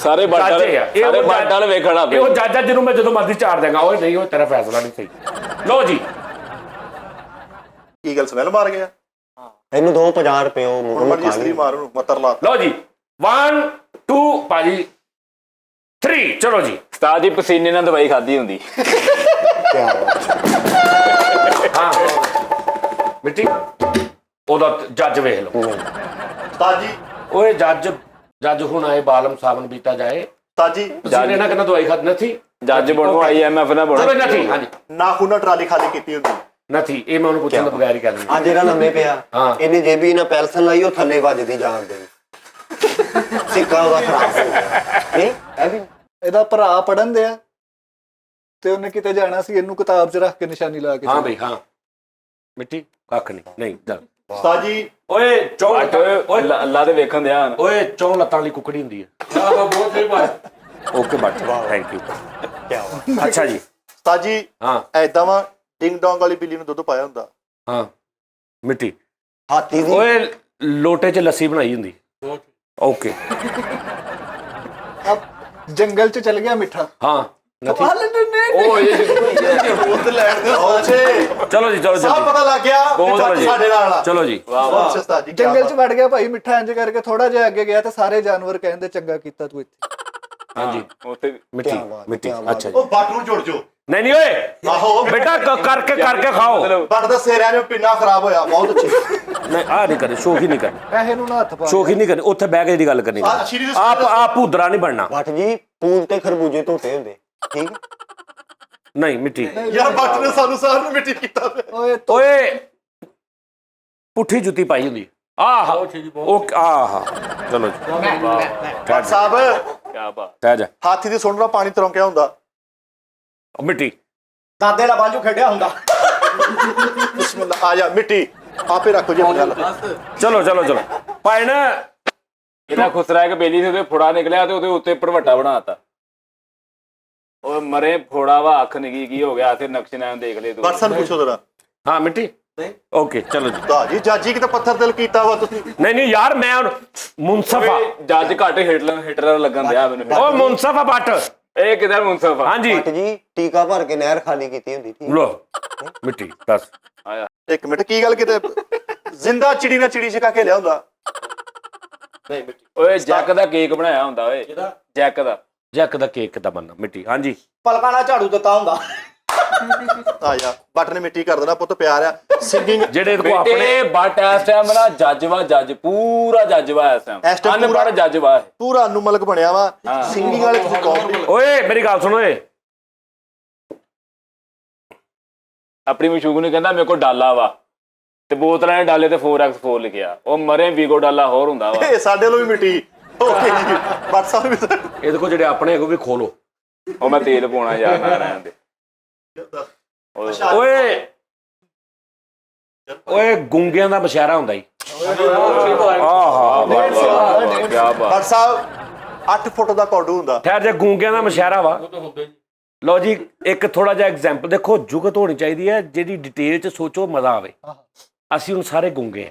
ਸਾਰੇ ਬਾਟਲ ਵੇਖਣਾ ਪਏ। ਉਹ ਜੱਜ ਜਿਹਨੂੰ ਮੈਂ ਜਦੋਂ ਮਰਜ਼ੀ ਚਾੜ ਦੇਗਾ, ਓਏ ਨਹੀਂ ਉਹ ਤੇਰਾ ਫੈਸਲਾ ਨਹੀਂ ਸਹੀ। ਲਓ ਜੀ ਕੀ ਗੱਲ ਸਮੈਲ ਮਾਰ ਗਿਆ ਇਹਨੂੰ ਦੋ 50 ਰੁਪਏ ਉਹ ਹੁਣ ਉਹਨੂੰ ਮਰਜੀ ਖਾ ਸਤਰੀ ਲਈ ਮਾਰ ਉਹਨੂੰ ਮੱਤਰ ਲਾ ਲਓ ਜੀ 1 2 ਭਾਜੀ 3 ਚਲੋ ਜੀ ਉਸਤਾਦ ਜੀ ਪਸੀਨੇ ਨਾਲ ਦਵਾਈ ਖਾਦੀ ਹੁੰਦੀ ਹਾਂ ਮਿੱਟੀ ਉਹਦਾ ਜੱਜ ਵੇਖ ਲਓ ਉਸਤਾਦ ਜੀ ਓਏ ਜੱਜ ਹੁਣ ਆਏ ਬਾਲਮ ਸਾਬਨ ਪੀਤਾ ਜਾਏ ਉਸਤਾਦ ਜੀ ਜੱਜ ਨੇ ਕਿੰਨਾ ਦਵਾਈ ਖਾਦੀ ਨਥੀ ਜੱਜ ਬਣੋ IMF ਨਾ ਚਲੋ ਬਣੋ ਨਥੀ ਹਾਂਜੀ ਨਾਖੂਨਾ ਟਰਾਲੀ ਖਾਲੀ ਕੀਤੀ ਹੁੰਦੀ ਨਥੀ ਇਹ ਮੈਂ ਉਹਨੂੰ ਪੁੱਛਣ ਤੋਂ ਬਗੈਰ ਹੀ ਕਹਿ ਦਿੰਦਾ ਆ ਜਿਹੜਾ ਲੰਮੇ ਪਿਆ ਹਾਂ। ਇਹਨੇ ਜੇਬੀ ਨਾਲ ਪੈਲਸਨ ਲਾਈ ਉਹ ਥੱਲੇ ਵੱਜਦੀ ਜਾਣ ਦੇ ਸਿੱਕਾ ਉਹਦਾ ਖਰਾਬ ਹੋ ਗਿਆ ਨਹੀਂ ਇਹ ਵੀ ਇਹਦਾ ਭਰਾ ਪੜਨ ਦਿਆ ਤੇ ਉਹਨੇ ਕਿਤੇ ਜਾਣਾ ਸੀ, ਇਹਨੂੰ ਕਿਤਾਬ 'ਚ ਰੱਖ ਕੇ ਨਿਸ਼ਾਨੀ ਲਾ ਕੇ ਹਾਂ ਬਈ ਹਾਂ ਮਿੱਟੀ ਕੱਖ ਨਹੀਂ ਚੱਲ ਉਸਤਾਦ ਜੀ ਓਏ ਚੌਂ ਓਏ ਅੱਲਾ ਦੇ ਵੇਖਣ ਦਿਆ ਓਏ ਚੌਂ ਲੱਤਾਂ ਵਾਲੀ ਕੁਕੜੀ ਹੁੰਦੀ ਹੈ ਬਹੁਤ ਸਹੀ ਬਾਤ ਓਕੇ ਬਟ ਥੈਂਕ ਯੂ ਅੱਛਾ ਜੀ ਉਸਤਾਦ ਜੀ ਹਾਂ ਐਦਾਂ ਵਾ ਡਿੰਗ ਡੋਂਗ ਵਾਲੀ ਬਿੱਲੀ ਨੂੰ ਦੁੱਧ ਪਾਇਆ ਹੁੰਦਾ ਹਾਂ ਮਿੱਟੀ ਹਾਥੀ ਦੀ ਓਏ ਲੋਟੇ 'ਚ ਲੱਸੀ ਬਣਾਈ ਹੁੰਦੀ ਓਕੇ ਅਬ ਜੰਗਲ 'ਚ ਚਲ ਗਿਆ ਮਿੱਠਾ ਹਾਂ ਨਥੀ ਉਹ ਇਹ ਦੁੱਧ ਲੈਣ ਦੇ ਸੋਚੇ ਚਲੋ ਜੀ ਚਲੋ ਸਭ ਜਲਦੀ ਪਤਾ ਲੱਗ ਗਿਆ ਚਲੋ ਜੀ। ਸਾਡੇ ਨਾਲ ਆ ਚਲੋ ਜੀ ਵਾਹ ਵਾਹ ਅੱਛਾ ਉਸਤਾਦ ਜੀ ਕਿਆ ਜੰਗਲ 'ਚ ਬਾਤ। ਵੜ ਗਿਆ ਭਾਈ ਮਿੱਠਾ ਇੰਜ ਕਰਕੇ, ਥੋੜਾ ਜਿਹਾ ਅੱਗੇ ਗਿਆ ਤੇ ਸਾਰੇ ਜਾਨਵਰ ਕਹਿੰਦੇ ਚੰਗਾ ਕੀਤਾ ਤੂੰ ਇੱਥੇ। ਹਾਂਜੀ ਉੱਥੇ ਮਿੱਟੀ ਕਿਆ ਬਾਤ, ਮਿੱਟੀ ਕਿਆ ਬਾਤ। ਅੱਛਾ ਜੀ ਉਹ ਬੱਟ ਨੂੰ ਜੁੜ ਜੋ ਨਹੀਂ ਓਏ ਆਹੋ ਬੇਟਾ ਕਰਕੇ ਖਾਓ ਬੱਟ ਦਾ ਸੇਰਿਆਂ ਨੇ ਪਿੰਨਾ ਖਰਾਬ ਹੋਇਆ ਬਹੁਤ ਅੱਛੀ ਨਹੀਂ ਆ ਨਹੀਂ ਕਰੇ ਸ਼ੋਕ ਹੀ ਨਹੀਂ ਕਰਨੀ ਪੈਸੇ ਨੂੰ ਨਾ ਹੱਥ ਪਾ ਸ਼ੋਕ ਹੀ ਨਹੀਂ ਕਰਨੀ ਉੱਥੇ ਬਹਿ ਕੇ ਦੀ ਗੱਲ ਕਰਨੀ ਆਹ ਸ਼੍ਰੀ ਦੇ ਆਪ ਭੂਦਰਾ ਨਹੀਂ ਬਣਨਾ ਭੱਟ ਜੀ ਪੂਲ ਤੇ ਖਰਬੂਜੇ ਧੋਤੇ ਹੁੰਦੇ ਠੀਕ ਨਹੀਂ ਮਿੱਟੀ ਯਾਰ ਬੱਟ ਨੇ ਸਾਨੂੰ ਸਾਰਿਆਂ ਨੂੰ ਮਿੱਟੀ ਕੀਤਾ ਪਿਆ। ਓਏ ਓਏ ਪੁੱਠੀ ਜੁੱਤੀ ਪਾਈ ਹੁੰਦੀ ਆਹ ਉਹ ਆਹ ਚਲੋ ਜੀ ਬੱਟ ਸਾਹਿਬ ਕੀ ਬਾਤ ਕਹਿ ਜਾ ਹਾਥੀ ਦੀ ਸੁੰਡ ਨਾਲ ਪਾਣੀ ਤਰੋਂਕਿਆ ਹੁੰਦਾ ਮਿੱਟੀ ਦਾਦੇ ਦਾ ਬਾਂਝੂ ਖੇਡਿਆ ਹੁੰਦਾ ਬਿਸਮਿਲ੍ਲਾ ਆ ਜਾ ਮਿੱਟੀ ਆਪੇ ਰੱਖੋ ਜੀ ਆਪਣੀ ਗੱਲ ਚਲੋ ਭੈਣ ਇਹਦਾ ਖੁਸਰਾ ਹੈ ਕਿ ਬੇਲੀ ਦੇ ਉਹਦੇ ਫੋੜਾ ਨਿਕਲਿਆ ਤੇ ਉਹਦੇ ਉੱਤੇ ਭੜਵੱਟਾ ਬਣਾਤਾ ਉਹ ਮਰੇ ਫੋੜਾ ਵਾ ਅੱਖ ਨਿੱਗੀ ਕੀ ਹੋ ਗਿਆ ਤੇ ਨਕਸ਼ੇ ਨਾਲ ਦੇਖ ਲੈ ਤੂੰ ਬੱਟ ਸਾਨੂੰ ਪੁੱਛੋ ਜਰਾ ਹਾਂ ਮਿੱਟੀ ਓਕੇ ਚਲੋ ਜੀ ਤਾਂ ਜੀ ਜਾਜੀ ਕਿਤੇ ਪੱਥਰ ਦਿਲ ਕੀਤਾ ਵਾ ਤੁਸੀਂ ਨਹੀਂ ਯਾਰ ਮੈਂ ਹੁਣ ਮੁਨਸਫ ਆ ਜੱਜ ਘੱਟ ਹਿਟਲਰ ਲੱਗਣ ਦਿਆ ਮੈਨੂੰ ਉਹ ਮੁਨਸਫ ਆ ਬੱਟ ਇਹ ਕਿਧਰ ਮੁਨਸਫ ਆ ਹਾਂਜੀ ਭੱਟ ਜੀ ਟੀਕਾ ਭਰ ਕੇ ਨਹਿਰ ਖਾਲੀ ਕੀਤੀ ਹੁੰਦੀ ਸੀ ਲੋ ਮਿੱਟੀ ਦੱਸ ਆਇਆ ਇੱਕ ਮਿੰਟ ਕੀ ਗੱਲ ਕਿਤੇ ਜ਼ਿੰਦਾ ਚਿੜੀ ਨਾਲ ਚਿੜੀ ਛਕਾ ਕੇ ਲਿਆ ਹੁੰਦਾ ਓਏ ਜੈਕ ਦਾ ਕੇਕ ਬਣਾਇਆ ਹੁੰਦਾ ਓਏ ਜੈਕ ਦਾ ਜੈਕ ਦਾ ਕੇਕ ਦਾ ਬੰਨਾ ਮਿੱਟੀ ਹਾਂਜੀ ਪਲਕਾਂ ਨਾਲ ਝਾੜੂ ਦਿੱਤਾ ਹੁੰਦਾ ਆ ਜਾ ਬੱਟ ਨੇ ਮਿੱਟੀ ਕਰ ਦੇਣਾ ਪੁੱਤ ਪਿਆਰ ਆ ਸਿੰਗਿੰਗ ਜਿਹੜੇ ਕੋ ਆਪਣੇ ਬੇਟੇ ਬਟ ਇਸ ਟਾਈਮ ਨਾ ਜੱਜ ਪੂਰਾ ਜੱਜ ਵਾ ਇਸ ਇਸ ਟਾਈਮ time ਅਨਪੜ੍ਹ ਪੂਰਾ- ਜੱਜ ਵਾ ਪੂਰਾ ਅਨੁਮਲਕ ਬਣਿਆ ਵਾ ਸਿੰਗਿੰਗ ਵਾਲੇ ਤੁਸੀਂ ਕੌਮ ਓਏ ਮੇਰੀ ਗੱਲ ਸੁਣੋ ਓਏ ਆਪਣੀ ਮਸ਼ੂਕ ਨੂੰ ਕਹਿੰਦਾ ਮੇਰੇ ਕੋਲ ਡਾਲਾ ਵਾ ਤੇ ਬੋਤਲਾਂ ਨੇ ਡਾਲੇ ਤੇ 4x4 ਲਿਖਿਆ ਉਹ ਮਰੇ ਵੀਗੋ ਡਾਲਾ ਹੋਰ ਹੁੰਦਾ ਵਾ ਇਹ ਸਾਡੇ ਵੱਲੋਂ ਵੀ ਮਿੱਟੀ ਓਕੇ ਜੀ ਬੱਟ ਸਾਹਿਬ ਵੀ ਇਹਦੇ ਕੋ ਜਿਹੜੇ ਆਪਣੇ ਹੈਗੇ ਉਹ ਵੀ ਖੋਲੋ ਉਹ ਮੈਂ ਤੇਲ ਪਾਉਣਾ ਯਾਰ ਨਾ ਰਹਿਣ ਦੇ ਓਏ ਓਏ ਗੁੰਗਿਆਂ ਦਾ ਮਸ਼ਾਰਾ ਹੁੰਦਾ ਈ ਆਹਾ ਕੀ ਬਾਤ ਬੱਟ ਸਾਹਿਬ 8 ਫੁੱਟ ਦਾ ਕੌਡੂ ਹੁੰਦਾ ਠਹਿਰ ਜੇ ਗੁੰਗਿਆਂ ਦਾ ਮਸ਼ਾਰਾ ਵਾ ਲਓ ਜੀ ਇੱਕ ਥੋੜਾ ਜਿਹਾ ਐਗਜ਼ਾਮਪਲ ਦੇਖੋ ਜੁਗਤ ਹੋਣੀ ਚਾਹੀਦੀ ਹੈ ਜਿਹੜੀ ਡਿਟੇਲ ਚ ਸੋਚੋ ਮਜ਼ਾ ਆਵੇ ਅਸੀਂ ਹੁਣ ਸਾਰੇ ਗੁੰਗੇ ਆ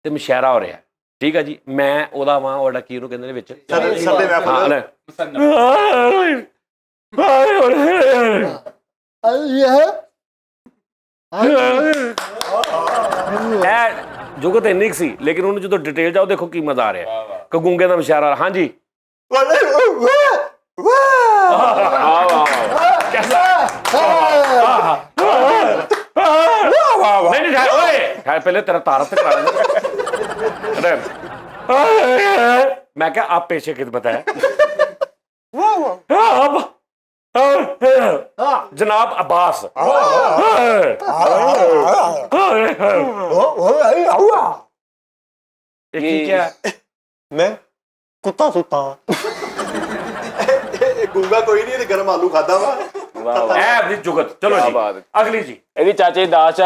ਤੇ ਮਸ਼ਾਰਾ ਹੋ ਰਿਹਾ ਠੀਕ ਆ ਜੀ ਮੈਂ ਉਹਦਾ ਵਾਂ ਉਹਦਾ ਕੀ ਉਹਨੂੰ ਕਹਿੰਦੇ ਨੇ ਵਿੱਚ ਸਾਡੇ ਹਾਂ ਮਹਿਫਲ ਲੈ ਇਹ ਜੁਗਤ ਇੰਨੀ ਕੁ ਸੀ ਲੇਕਿਨ ਉਹਨੂੰ ਜਦੋਂ ਡਿਟੇਲ ਜਾਓ ਦੇਖੋ ਕੀ ਮਜ਼ਾ ਆ ਰਿਹਾ ਕਿ ਗੁੰਗੇ ਦਾ ਮਸ਼ਾਰਾ ਹਾਂਜੀ ਨਹੀਂ ਨਹੀਂ ਓਏ ਪਹਿਲੇ ਤੇਰਾ ਤਾਰਫ ਤੇ ਕਰਾ ਲੈ ਮੈਂ ਕਿਹਾ ਆਪ पेशे कित बताया जनाब अब्बास ये क्या ਮੈਂ ਕੁੱਤਾ ਸੁੱਤਾ ਗੁੰਗਾ ਕੋਈ ਨਹੀਂ ਤੇ ਗਰਮ ਆਲੂ ਖਾਦਾ ਵਾ है अपनी जुगत चलो क्या जी बात है। अगली जी ਇਹਦੀ ਚਾਚੇ ਦਾਸ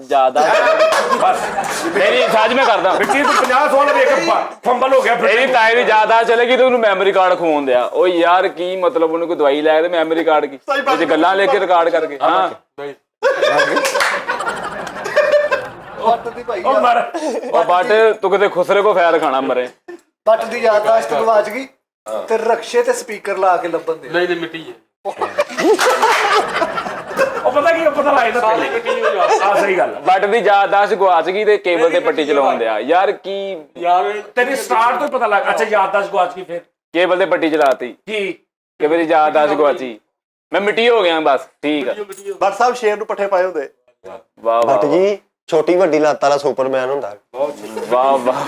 ਜਿਆਦਾ बस ਮੇਰੀ ਸਾਜ ਮੈਂ ਕਰਦਾ मिट्टी तो 50 सोल भी एक फंबल हो गया ਇਹਦੀ ਤਾਏ ਦੀ ਜ਼ਿਆਦਾ ਚਲੇਗੀ ਤੇ ਉਹਨੂੰ ਮੈਮਰੀ ਕਾਰਡ ਖਵਾਉਣ ਦਿਆ ਉਹ ਯਾਰ ਕੀ ਮਤਲਬ ਉਹਨੂੰ ਕੋਈ ਦਵਾਈ ਲੈ ਕੇ ਤੇ ਮੈਮਰੀ ਕਾਰਡ ਕੀ ਵਿੱਚ ਗੱਲਾਂ ਲੈ ਕੇ ਰਿਕਾਰਡ ਕਰਕੇ ਹਾਂ ਬੱਟ ਦੀ ਭਾਈ ओ मर ਉਹ ਬਟ ਤੂੰ ਕਿਤੇ ਖੁਸਰੇ ਕੋ ਫੈਰ ਖਾਣਾ ਮਰੇ ਬੱਟ ਦੀ ਯਾਦਦਾਸ਼ਤ ਗਵਾਚ ਗਈ ਤੇ ਰਕਸ਼ੇ ਤੇ ਸਪੀਕਰ ਲਾ ਕੇ ਲੱਭਣ ਦੇ ओ ਉਹ ਪਤਾ ਕੀ ਪਤਾ ਲੱਗਦਾ ਪਹਿਲੇ ਆ ਸਹੀ ਗੱਲ ਬੱਟ ਦੀ ਯਾਦਦਾਸ਼ਤ ਗਵਾਚ ਗਈ ਤੇ ਕੇਬਲ ਤੇ ਪੱਟੀ ਚਲਾਉਣ ਦਿਆ ਯਾਰ ਕੀ ਤੇਰੀ ਸਟਾਰਟ ਤੋਂ ਹੀ ਪਤਾ ਲੱਗ ਅੱਛਾ ਯਾਦਦਾਸ਼ਤ ਗਵਾਚ ਗਈ ਫਿਰ ਕੇਬਲ ਤੇ ਪੱਟੀ ਚਲਾਤੀ ਕੀ ਕਿ ਮੇਰੀ ਯਾਦਦਾਸ਼ਤ ਗਵਾਚੀ ਮੈਂ ਮਿੱਟੀ ਹੋ ਗਿਆ ਬਸ ਠੀਕ ਆ ਬੱਟ ਸਾਹਿਬ ਸ਼ੇਰ ਨੂੰ ਪੱਠੇ ਪਾਏ ਹੁੰਦੇ ਵਾਹ ਬੱਟ ਵਾਹ ਜੀ ਛੋਟੀ ਵੱਡੀ ਲੱਤ ਵਾਲਾ ਸੁਪਰਮੈਨ ਹੁੰਦਾ ਵਾਹ ਵਾਹ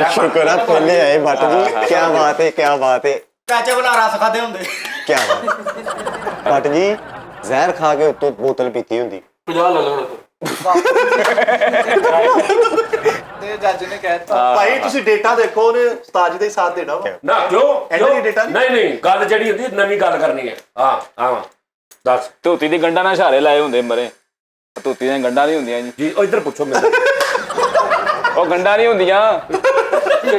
ਸ਼ੁਕਰ ਆ ਪਹਿਲੇ ਆਏ ਬੱਟ ਜੀ ਕੀ ਬਾਤ ਹੈ ਕੀ ਬਾਤ ਹੈ ਚਾਚੇ ਬਣਾ ਰਸ ਖਾਦੇ ਹੁੰਦੇ ਕੀ ਬਾਤ ਬੱਟ ਜੀ ਜ਼ਹਿਰ ਖਾ ਕੇ ਉੱਤੋਂ ਬੋਤਲ ਪੀਤੀ ਹੁੰਦੀ 50 ਲੈ ਲਓ ਤੇ ਜੱਜ ਨੇ ਕਹਿਤਾ ਭਾਈ ਤੁਸੀਂ ਡੇਟਾ ਦੇਖੋ ਉਹਨੇ ਉਸਤਾਦ ਜੀ ਦਾ ਹੀ ਸਾਥ ਦੇਣਾ ਵਾ ਨਾ ਕਿਉਂ ਇਹਨਾਂ ਦੀ ਡੇਟਾ ਨਹੀਂ ਨਹੀਂ ਗੱਲ ਜਿਹੜੀ ਹੁੰਦੀ ਨਵੀਂ ਗੱਲ ਕਰਨੀ ਹੈ ਹਾਂ ਦੱਸ ਧੋਤੀ ਦੀ ਗੰਢਾਂ ਨਾਲ ਇਸ਼ਾਰੇ ਲਾਏ ਹੁੰਦੇ ਮਰੇ ਧੋਤੀ ਦੀਆਂ ਗੰਢਾਂ ਨਹੀਂ ਹੁੰਦੀਆਂ ਜੀ ਜੀ ਉਹ ਇੱਧਰ ਪੁੱਛੋ ਮੈਨੂੰ ਉਹ ਗੰਢਾਂ ਨਹੀਂ ਹੁੰਦੀਆਂ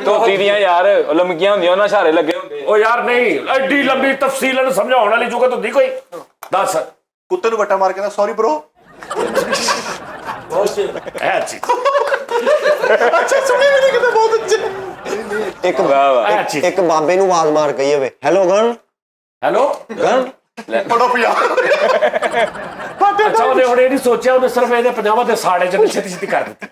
ਧੋਤੀ ਦੀਆਂ ਯਾਰ ਉਹ ਲਮਕੀਆਂ ਹੁੰਦੀਆਂ ਉਹਨਾਂ ਇਸ਼ਾਰੇ ਲੱਗੇ ਹੁੰਦੇ ਉਹ ਯਾਰ ਨਹੀਂ ਐਡੀ ਲੰਬੀ ਤਫਸੀਲਨ ਸਮਝਾਉਣ ਵਾਲੀ ਜੁਗਤ ਹੁੰਦੀ ਕੋਈ ਦੱਸ ਕੁੱਤੇ ਨੂੰ ਵੱਟਾ ਮਾਰ ਕੇ ਨਾ ਸੌਰੀ ਬ్రో ਐ ਚੀਜ਼ ਅੱਛਾ ਸੁਣੀ ਵੀ ਨਹੀਂ ਕਿਤੇ ਬਹੁਤ ਅੱਛੇ ਇੱਕ ਵਾਹ ਵਾਹ ਐ ਚੀਜ਼ ਇੱਕ ਬਾਬੇ ਨੂੰ ਆਵਾਜ਼ ਮਾਰ ਗਈ ਹੋਵੇ ਹੈਲੋ ਗਨ ਹੈਲੋ ਗਨ ਪੜੋ ਪੰਜਾਬ ਅੱਛਾ ਉਹਨੇ ਹੁਣ ਇਹ ਨਹੀਂ ਸੋਚਿਆ ਉਹਨੇ ਸਿਰਫ ਇਹਦੇ ਪੰਜਾਬਾਂ ਦੇ ਸਾੜੇ ਚ ਛੇਤੀ ਛੇਤੀ ਕਰ ਦਿੱਤੀ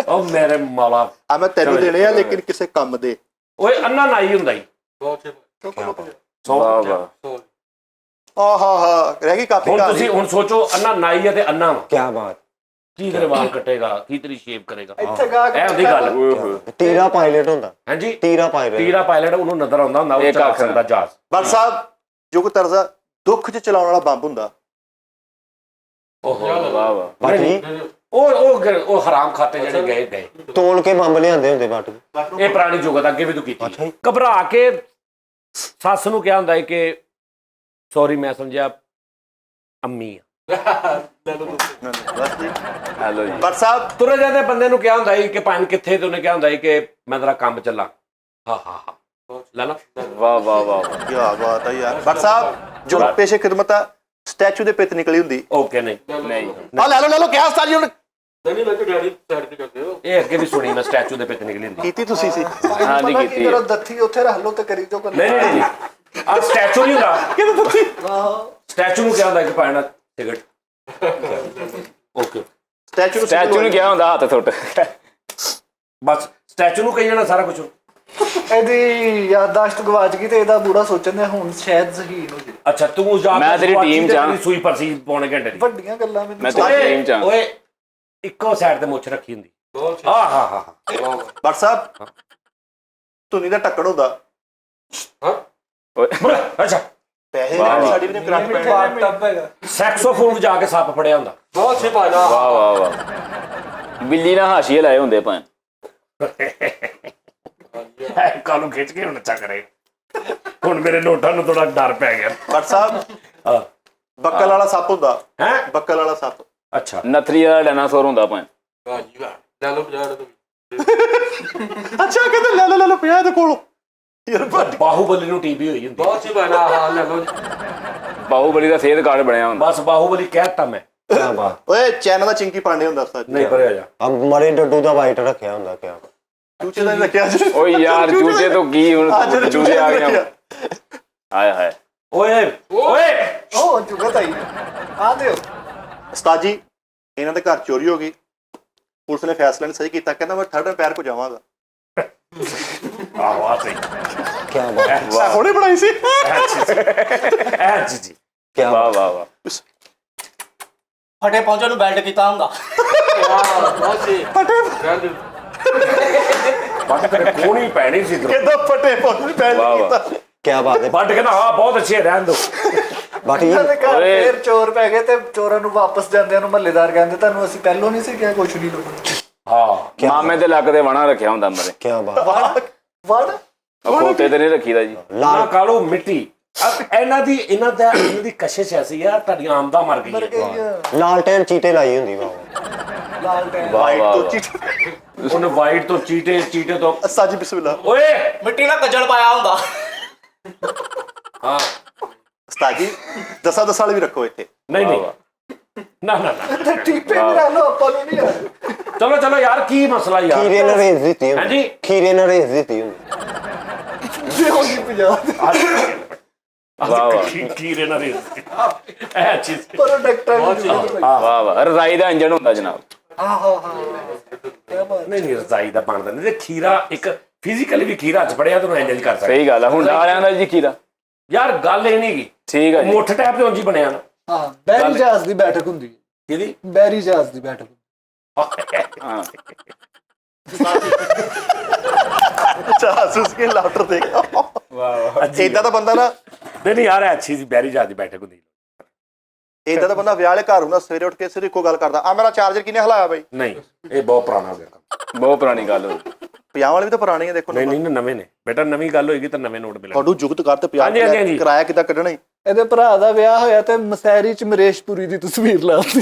ਉਹ ਮੇਰੇ ਮਾਲਾ ਆ ਮੈਂ ਤੈਨੂੰ ਦੇਣੇ ਆ ਲੇਕਿਨ ਕਿਸੇ ਕੰਮ ਦੇ ਓਏ ਅੰਨਾ ਨਾਈ ਹੁੰਦਾ ਹੀ ਵਾਹ ਵਾਹ ਆਹਾ ਰਹਿ ਗਈ ਕਾਪੀ ਹੁਣ ਘਰ ਤੁਸੀਂ ਹੁਣ ਸੋਚੋ ਅੰਨਾ ਨਾਈ ਹੈ ਤੇ ਅੰਨਾ ਵਾ ਕੀ ਬਾਤ ਕੀ ਤੇਰੇ ਵਾਲ ਕੱਟੇਗਾ ਕੀ ਤੇਰੀ ਸ਼ੇਪ ਕਰੇਗਾ ਇੱਥੇ ਗਾ ਇਹ ਹੁੰਦੀ ਗੱਲ ਓਏ ਹੋਏ ਤੀਰਾ ਪਾਇਲਟ ਹੁੰਦਾ ਹਾਂਜੀ ਤੀਰਾ ਪਾਇਲਟ ਤੀਰਾ ਪਾਇਲਟ ਉਹਨੂੰ ਨਜ਼ਰ ਆਉਂਦਾ ਹੁੰਦਾ ਉਹ ਇੱਕ ਚਲਾ ਅੱਖ ਸਕਦਾ ਜਹਾਜ਼ ਬੱਟ ਸਾਹਿਬ ਜੋ ਕੋ ਤਰਜ਼ਾ ਦੁੱਖ 'ਚ ਚਲਾਉਣ ਵਾਲਾ ਬੰਬ ਹੁੰਦਾ ਓਹੋ ਵਾਹ ਵਾਹ ਬੱਟ ਜੀ ਉਹ ਹਰਾਮ ਖਾਤੇ ਜਿਹੜੇ ਗਏ ਤੋਲ ਕੇ ਬੰਬ ਲਿਆਂਦੇ ਹੁੰਦੇ ਬੱਟ ਜੀ ਇਹ ਪੁਰਾਣੀ ਜੁਗਤ ਅੱਗੇ ਵੀ ਤੂੰ ਕੀਤੀ ਅੱਛਾ ਜੀ। ਘਬਰਾ ਕੇ ਸੱਸ ਨੂੰ ਕਿਹਾ ਹੁੰਦਾ ਹੈ ਕਿ ਸੌਰੀ ਮੈਂ ਸਮਝਿਆ ਅੰਮੀ ਆ ਬਸ ਜੀ ਹੈਲੋ ਜੀ ਬੱਟ ਸਾਹਿਬ ਤੁਰੇ ਜਾਂਦੇ ਬੰਦੇ ਨੂੰ ਕਿਹਾ ਹੁੰਦਾ ਹੈ ਕਿ ਪਾਣੀ ਕਿੱਥੇ ਤੇ ਉਹਨੇ ਕਿਹਾ ਹੁੰਦਾ ਹੈ ਕਿ ਮੈਂ ਤੇਰਾ ਕੰਮ ਚੱਲਾਂ ਹਾਂ ਲੈ ਲਾ ਵਾਹ ਵਾਹ ਵਾਹ ਕੀ ਬਾਤ ਹੈ ਯਾਰ ਬੱਟ ਸਾਹਿਬ ਜੋ ਪੇਸ਼ੇ ਖਿਦਮਤ ਆ ਸਟੈਚੂ ਦੇ ਪਿੱਤ ਨਿਕਲੀ ਹੁੰਦੀ ਓਕੇ ਨਹੀਂ ਨਹੀਂ ਆ ਲੈ ਲਓ ਕਿਹਾ ਉਸਤਾਦ ਜੀ ਹੁਣ ਇਹ ਅੱਗੇ ਵੀ ਸੁਣੀ ਮੈਂ ਸਟੈਚੂ ਦੇ ਪਿੱਤ ਨਿਕਲੀ ਹੁੰਦੀ ਕੀਤੀ ਤੁਸੀਂ ਸੀ ਹਾਂ ਜੀ ਪਤਾ ਕੀ ਕੀਤੀ ਕਰੋ ਦੱਥੀ ਉੱਥੇ ਰੱਖ ਲਓ ਤੇ ਕਰੀ ਜੋ ਕਰਨਾ ਨਹੀਂ ਆ ਸਟੈਚੂ ਨਹੀਂ ਹੁੰਦਾ ਸਟੈਚੂ ਨੂੰ ਕਿਹਾ ਹੁੰਦਾ ਕਿ ਪਾਣਾ ਟਿਕਟ ਓਕੇ ਸਟੈਚੂ ਨੂੰ ਕਿਹਾ ਹੁੰਦਾ ਹੱਥ ਸੁੱਟ ਬਸ ਸਟੈਚੂ ਨੂੰ ਕਹੀ ਜਾਣਾ ਸਾਰਾ ਕੁਝ ਇਹਦੀ ਯਾਦਦਾਸ਼ਤ ਗਵਾਚ ਗਈ ਤੇ ਇਹਦਾ ਬੁਰਾ ਸੋਚਣ ਹੁਣ ਸ਼ਾਇਦ ਜ਼ਹੀਨ ਹੋ ਜੇ ਅੱਛਾ ਤੂੰ ਯਾਦ ਮੈਂ ਤੇਰੀ ਟੀਮ ਚ ਆਂ। ਸੂਈ ਪਰਸੀ ਪੌਣੇ ਘੰਟੇ ਦੀ ਵੱਡੀਆਂ ਗੱਲਾਂ ਮੈਨੂੰ ਮੈਂ ਤੇਰੀ ਟੀਮ ਚ ਆਂ। ਓਏ ਇੱਕੋ ਸਾਈਡ ਤੇ ਮੁੱਛ ਰੱਖੀ ਹੁੰਦੀ ਹਾਂ ਬੱਟ ਸਾਹਿਬ ਧੁਨੀ ਦਾ ਟੱਕੜ ਹੁੰਦਾ ਅੱਛਾ ਪੈਸੇ ਵਾਹ, ਵਾਹ। ਸਾਡੀ ਵੀ ਨੇ ਕਰੰਟ ਪੈਣਾ ਟੱਬ ਹੈਗਾ ਸੈਕਸੋਫੋਨ ਵਜਾ ਕੇ ਸੱਪ ਫੜਿਆ ਹੁੰਦਾ ਬਹੁਤ ਛੇ ਪਾਣਾ ਵਾਹ ਵਾਹ ਵਾਹ ਬਿੱਲੀ ਨਾਲ ਹਾਸ਼ੀਏ ਲਾਏ ਹੁੰਦੇ ਭਾਂ ਕੱਲ ਨੂੰ ਖਿੱਚ ਕੇ ਹੁਣ ਨੱਚਾ ਕਰੇ ਹੁਣ ਮੇਰੇ ਨੋਟਾਂ ਨੂੰ ਥੋੜਾ ਡਰ ਪੈ ਗਿਆ ਬੱਟ ਸਾਹਿਬ ਹਾਂ ਬੱਕਲ ਵਾਲਾ ਸੱਪ ਹੁੰਦਾ ਹੈ ਬੱਕਲ ਵਾਲਾ ਸੱਪ ਅੱਛਾ ਨਥਰੀ ਵਾਲਾ ਡਾਇਨਾਸੌਰ ਹੁੰਦਾ ਭਾਂ ਵਾਹ ਜੀ ਵਾਹ ਲੈ ਲਓ 50 ਤੋਂ ਅੱਛਾ ਕਹਿੰਦੇ ਲੈ ਲਓ 50 ਦੇ ਕੋਲੋਂ ਯਾਰ ਬੱਟ ਬਾਹੂਬਲੀ ਨੂੰ ਟੀਵੀ ਹੋਈ ਹੁੰਦੀ ਬਹੁਤ ਛੇ ਪਾਣਾ ਹਾਂ ਲੈ ਲਓ ਬਾਹੂਬਲੀ ਦਾ ਸਿਹਤ ਕਾਰਡ ਬਣਿਆ ਹੁੰਦਾ ਬਸ ਬਾਹੂਬਲੀ ਕਹਿਤਾ ਮੈਂ ਕੀ ਬਾਤ ਓਏ ਚੈਨਾ ਦਾ ਚਿੰਕੀ ਪਾਂਡੇ ਹੁੰਦਾ ਉਸਤਾਦ ਜੀ ਨਹੀਂ ਭਰਿਆ ਜਾ ਆ ਮਰੇ ਡੱਡੂ ਦਾ ਵਾਈਟ ਰੱਖਿਆ ਹੁੰਦਾ ਕੀ ਬਾਤ ਚੂਚੇ ਦਾ ਨੀ ਰੱਖਿਆ ਅੱਜ ਓਏ ਯਾਰ ਚੂਚੇ ਤੋਂ ਕੀ ਹੁਣ ਅੱਜ ਚੂਚੇ ਆ ਗਏ ਰੱਖਿਆ। ਹਾਏ ਹਾਏ ਓਏ ਉਹ ਜੁਗਤ ਆਈ ਆ ਦਿਓ ਉਸਤਾਦ ਜੀ ਇਹਨਾਂ ਦੇ ਘਰ ਚੋਰੀ ਹੋ ਗਈ ਪੁਲਿਸ ਨੇ ਫੈਸਲਾ ਨਹੀਂ ਸਹੀ ਕੀਤਾ ਕਹਿੰਦਾ ਮੈਂ ਥਰਡ ਪੈਰ ਕੋ ਜਾਵਾਂਗਾ ਆਹੋ ਆ ਸਹੀ ਕੀ ਬਾਤ ਹੁਣੇ ਬਣਾਈ ਸੀ ਐ ਜੀ ਕੀ ਵਾਹ ਬਾਤ ਵਾਹ ਵਾਹ ਫਟੇ ਪਹੁੰਚਣ ਨੂੰ ਬੈਲਟ ਕੀਤਾ ਹੁੰਦਾ ਬਹੁਤ ਛੇ ਫਟੇ ਬੱਟ ਤੇਰੇ ਕੋਣੀ ਪੈਣੀ ਸੀ ਇੱਧਰੋਂ। ਕਿੱਦਾਂ ਫਟੇ ਪਹੁੰਚ ਪੈਰ ਵਾਹ, ਵਾਹ। ਕੀਤਾ ਕੀ ਬਾਤ ਹੈ ਬੱਟ ਕਹਿੰਦਾ ਹਾਂ ਬਹੁਤ ਅੱਛੇ ਰਹਿਣ ਦੋ ਬੱਟ ਜੀ ਇਹਨਾਂ ਦੇ ਘਰ ਓਏ। ਫੇਰ ਚੋਰ ਪੈ ਗਏ ਤੇ ਚੋਰਾਂ ਨੂੰ ਵਾਪਸ ਜਾਂਦਿਆਂ ਨੂੰ ਮਹੱਲੇਦਾਰ ਕਹਿੰਦੇ ਤੁਹਾਨੂੰ ਅਸੀਂ ਪਹਿਲੋਂ ਨਹੀਂ ਸੀ ਕਿਹਾ ਕੁਛ ਨਹੀਂ ਲੋਕਾਂ ਹਾਂ ਮਾਮੇ ਦੇ ਲੱਕ ਤੇ ਵਣਾ ਰੱਖਿਆ ਹੁੰਦਾ ਮਰੇ ਕੀ ਬਾਤ ਵੜ ਉਹ ਖੋਤੇ ਤੇ ਨਹੀਂ ਰੱਖੀਦਾ ਜੀ ਨਾ ਲਾਲ ਕਾਲੋ ਮਿੱਟੀ ਇਹਨਾਂ ਦੀ ਕਸ਼ਿਸ਼ ਐਸੀ ਆ ਤੁਹਾਡੀਆਂ ਆਮਦਾ ਮਰ ਗਈ ਮਰ ਹੈ। ਗਈ ਆ। ਲਾਲਟੈਨ ਚੀਟੇ ਲਾਈ ਹੁੰਦੀ ਬਾਬਾ ਲਾਲ ਟੈਨ ਵਾਹ ਵਾਈਟ ਵਾਹ ਤੋਂ ਵਾਹ। ਚੀਟ ਉਹਨੇ ਵਾਈਟ ਤੋਂ ਚੀਟੇ ਤੋਂ ਉਸਤਾਦ ਜੀ ਬਿਸਮਿਲ੍ਲਾ ਓਏ ਮਿੱਟੀ ਨਾਲ ਕੱਜਲ ਪਾਇਆ ਹੁੰਦਾ ਹਾਂ ਉਸਤਾਦ ਜੀ ਦਸਾਂ ਵਾਲੇ ਵੀ ਰੱਖੋ ਇੱਥੇ ਨਹੀਂ ਵਾਹ, ਨਾ ਤੇ ਟੀਪੇ ਵੀ ਲੈ ਲਓ ਆਪਾਂ ਨੂੰ ਨਹੀਂ ਆ ਚਲੋ ਯਾਰ ਕੀ ਮਸਲਾ ਯਾਰ ਖੀਰੇ ਨਾਲ ਰੇਸ ਦਿੱਤੀ ਹੁੰਦੀ ਹਾਂਜੀ ਖੀਰੇ ਨਾਲ ਰੇਸ ਦਿੱਤੀ ਹੁੰਦੀ ਜੇ ਹੋਈ 50 ਵਾਹ ਵਾਹ ਖੀਰੇ ਨਾਲ ਰੇਸ ਇਹ ਅੱਛੀ ਸੀ। ਪ੍ਰੋਡਕਟ ਵਾਹ ਵਾਹ ਰਜ਼ਾਈ ਦਾ ਇੰਜਣ ਹੁੰਦਾ ਜਨਾਬ। ਨਹੀਂ ਰਜ਼ਾਈ ਦਾ ਬਣਦਾ ਨਹੀਂ ਤੇ ਖੀਰਾ ਇੱਕ ਫਿਜ਼ੀਕਲੀ ਵੀ ਖੀਰਾ ਚ ਫੜਿਆ ਤੈਨੂੰ ਇੰਜ ਕਰ ਸਕਦਾ। ਸਹੀ ਗੱਲ ਆ। ਹੁਣ ਵਾਲਿਆਂ ਦਾ ਜੀ ਖੀਰਾ ਯਾਰ ਗੱਲ ਇਹ ਨਹੀਂ ਗੀ ਠੀਕ ਆ ਜੀ। ਮੁੱਠ ਟੈਪ ਤੇ ਉਂਝ ਹੀ ਬਣਿਆ ਨਾ। ਹਾਂ ਬੈਰੀ ਜਹਾਜ਼ ਦੀ ਬੈਠਕ ਹੁੰਦੀ ਹੈ। ਕਿਹਦੀ ਬੈਰੀ ਜਹਾਜ਼ ਦੀ ਬੈਠਕ ਹਾਂ ਅੱਛਾ ਸੁਸ ਕੇ ਲਾਫਟਰ ਦੇਖ ਵਾਹ ਇਦਾਂ ਦਾ ਬੰਦਾ ਨਾ ਨਹੀਂ ਯਾਰ ਇਹ ਅੱਛੀ ਸੀ ਬੈਰੀ ਜਾ ਦੀ ਬੈਠਕ ਹੁੰਦੀ। ਇਦਾਂ ਦਾ ਬੰਦਾ ਵਿਆਹ ਵਾਲੇ ਘਰ ਹੁੰਦਾ ਸਵੇਰੇ ਉੱਠ ਕੇ ਸਿਰ ਇੱਕੋ ਗੱਲ ਕਰਦਾ ਆ ਮੇਰਾ ਚਾਰਜਰ ਕਿਹਨੇ ਹਲਾਇਆ ਬਾਈ। ਨਹੀਂ ਇਹ ਬਹੁਤ ਪੁਰਾਣਾ ਹੋ ਗਿਆ ਕੰਮ। ਬਹੁਤ ਪੁਰਾਣੀ ਗੱਲ ਹੋ ਗਈ। 50 ਵਾਲੇ ਵੀ ਤਾਂ ਪੁਰਾਣੇ ਆ ਦੇਖੋ ਨਹੀਂ ਨਹੀਂ ਨਵੇਂ ਨੇ ਬੇਟਾ ਨਵੀਂ ਗੱਲ ਹੋਏਗੀ ਤਾਂ ਨਵੇਂ ਨੋਟ ਮਿਲਣਗੇ। ਤੁਹਾਨੂੰ ਜੁਗਤ ਕਰ ਤੇ ਹਾਂਜੀ, ਹਾਂਜੀ, ਹਾਂਜੀ। ਕਿਰਾਇਆ ਕਿੱਦਾਂ ਕੱਢਣਾ ਇਹਦੇ ਭਰਾ ਦਾ ਵਿਆਹ ਹੋਇਆ ਤੇ ਮਸੈਰੀ ਚ ਮਰੇਸ਼ਪੁਰੀ ਦੀ ਤਸਵੀਰ ਲਾਤੀ।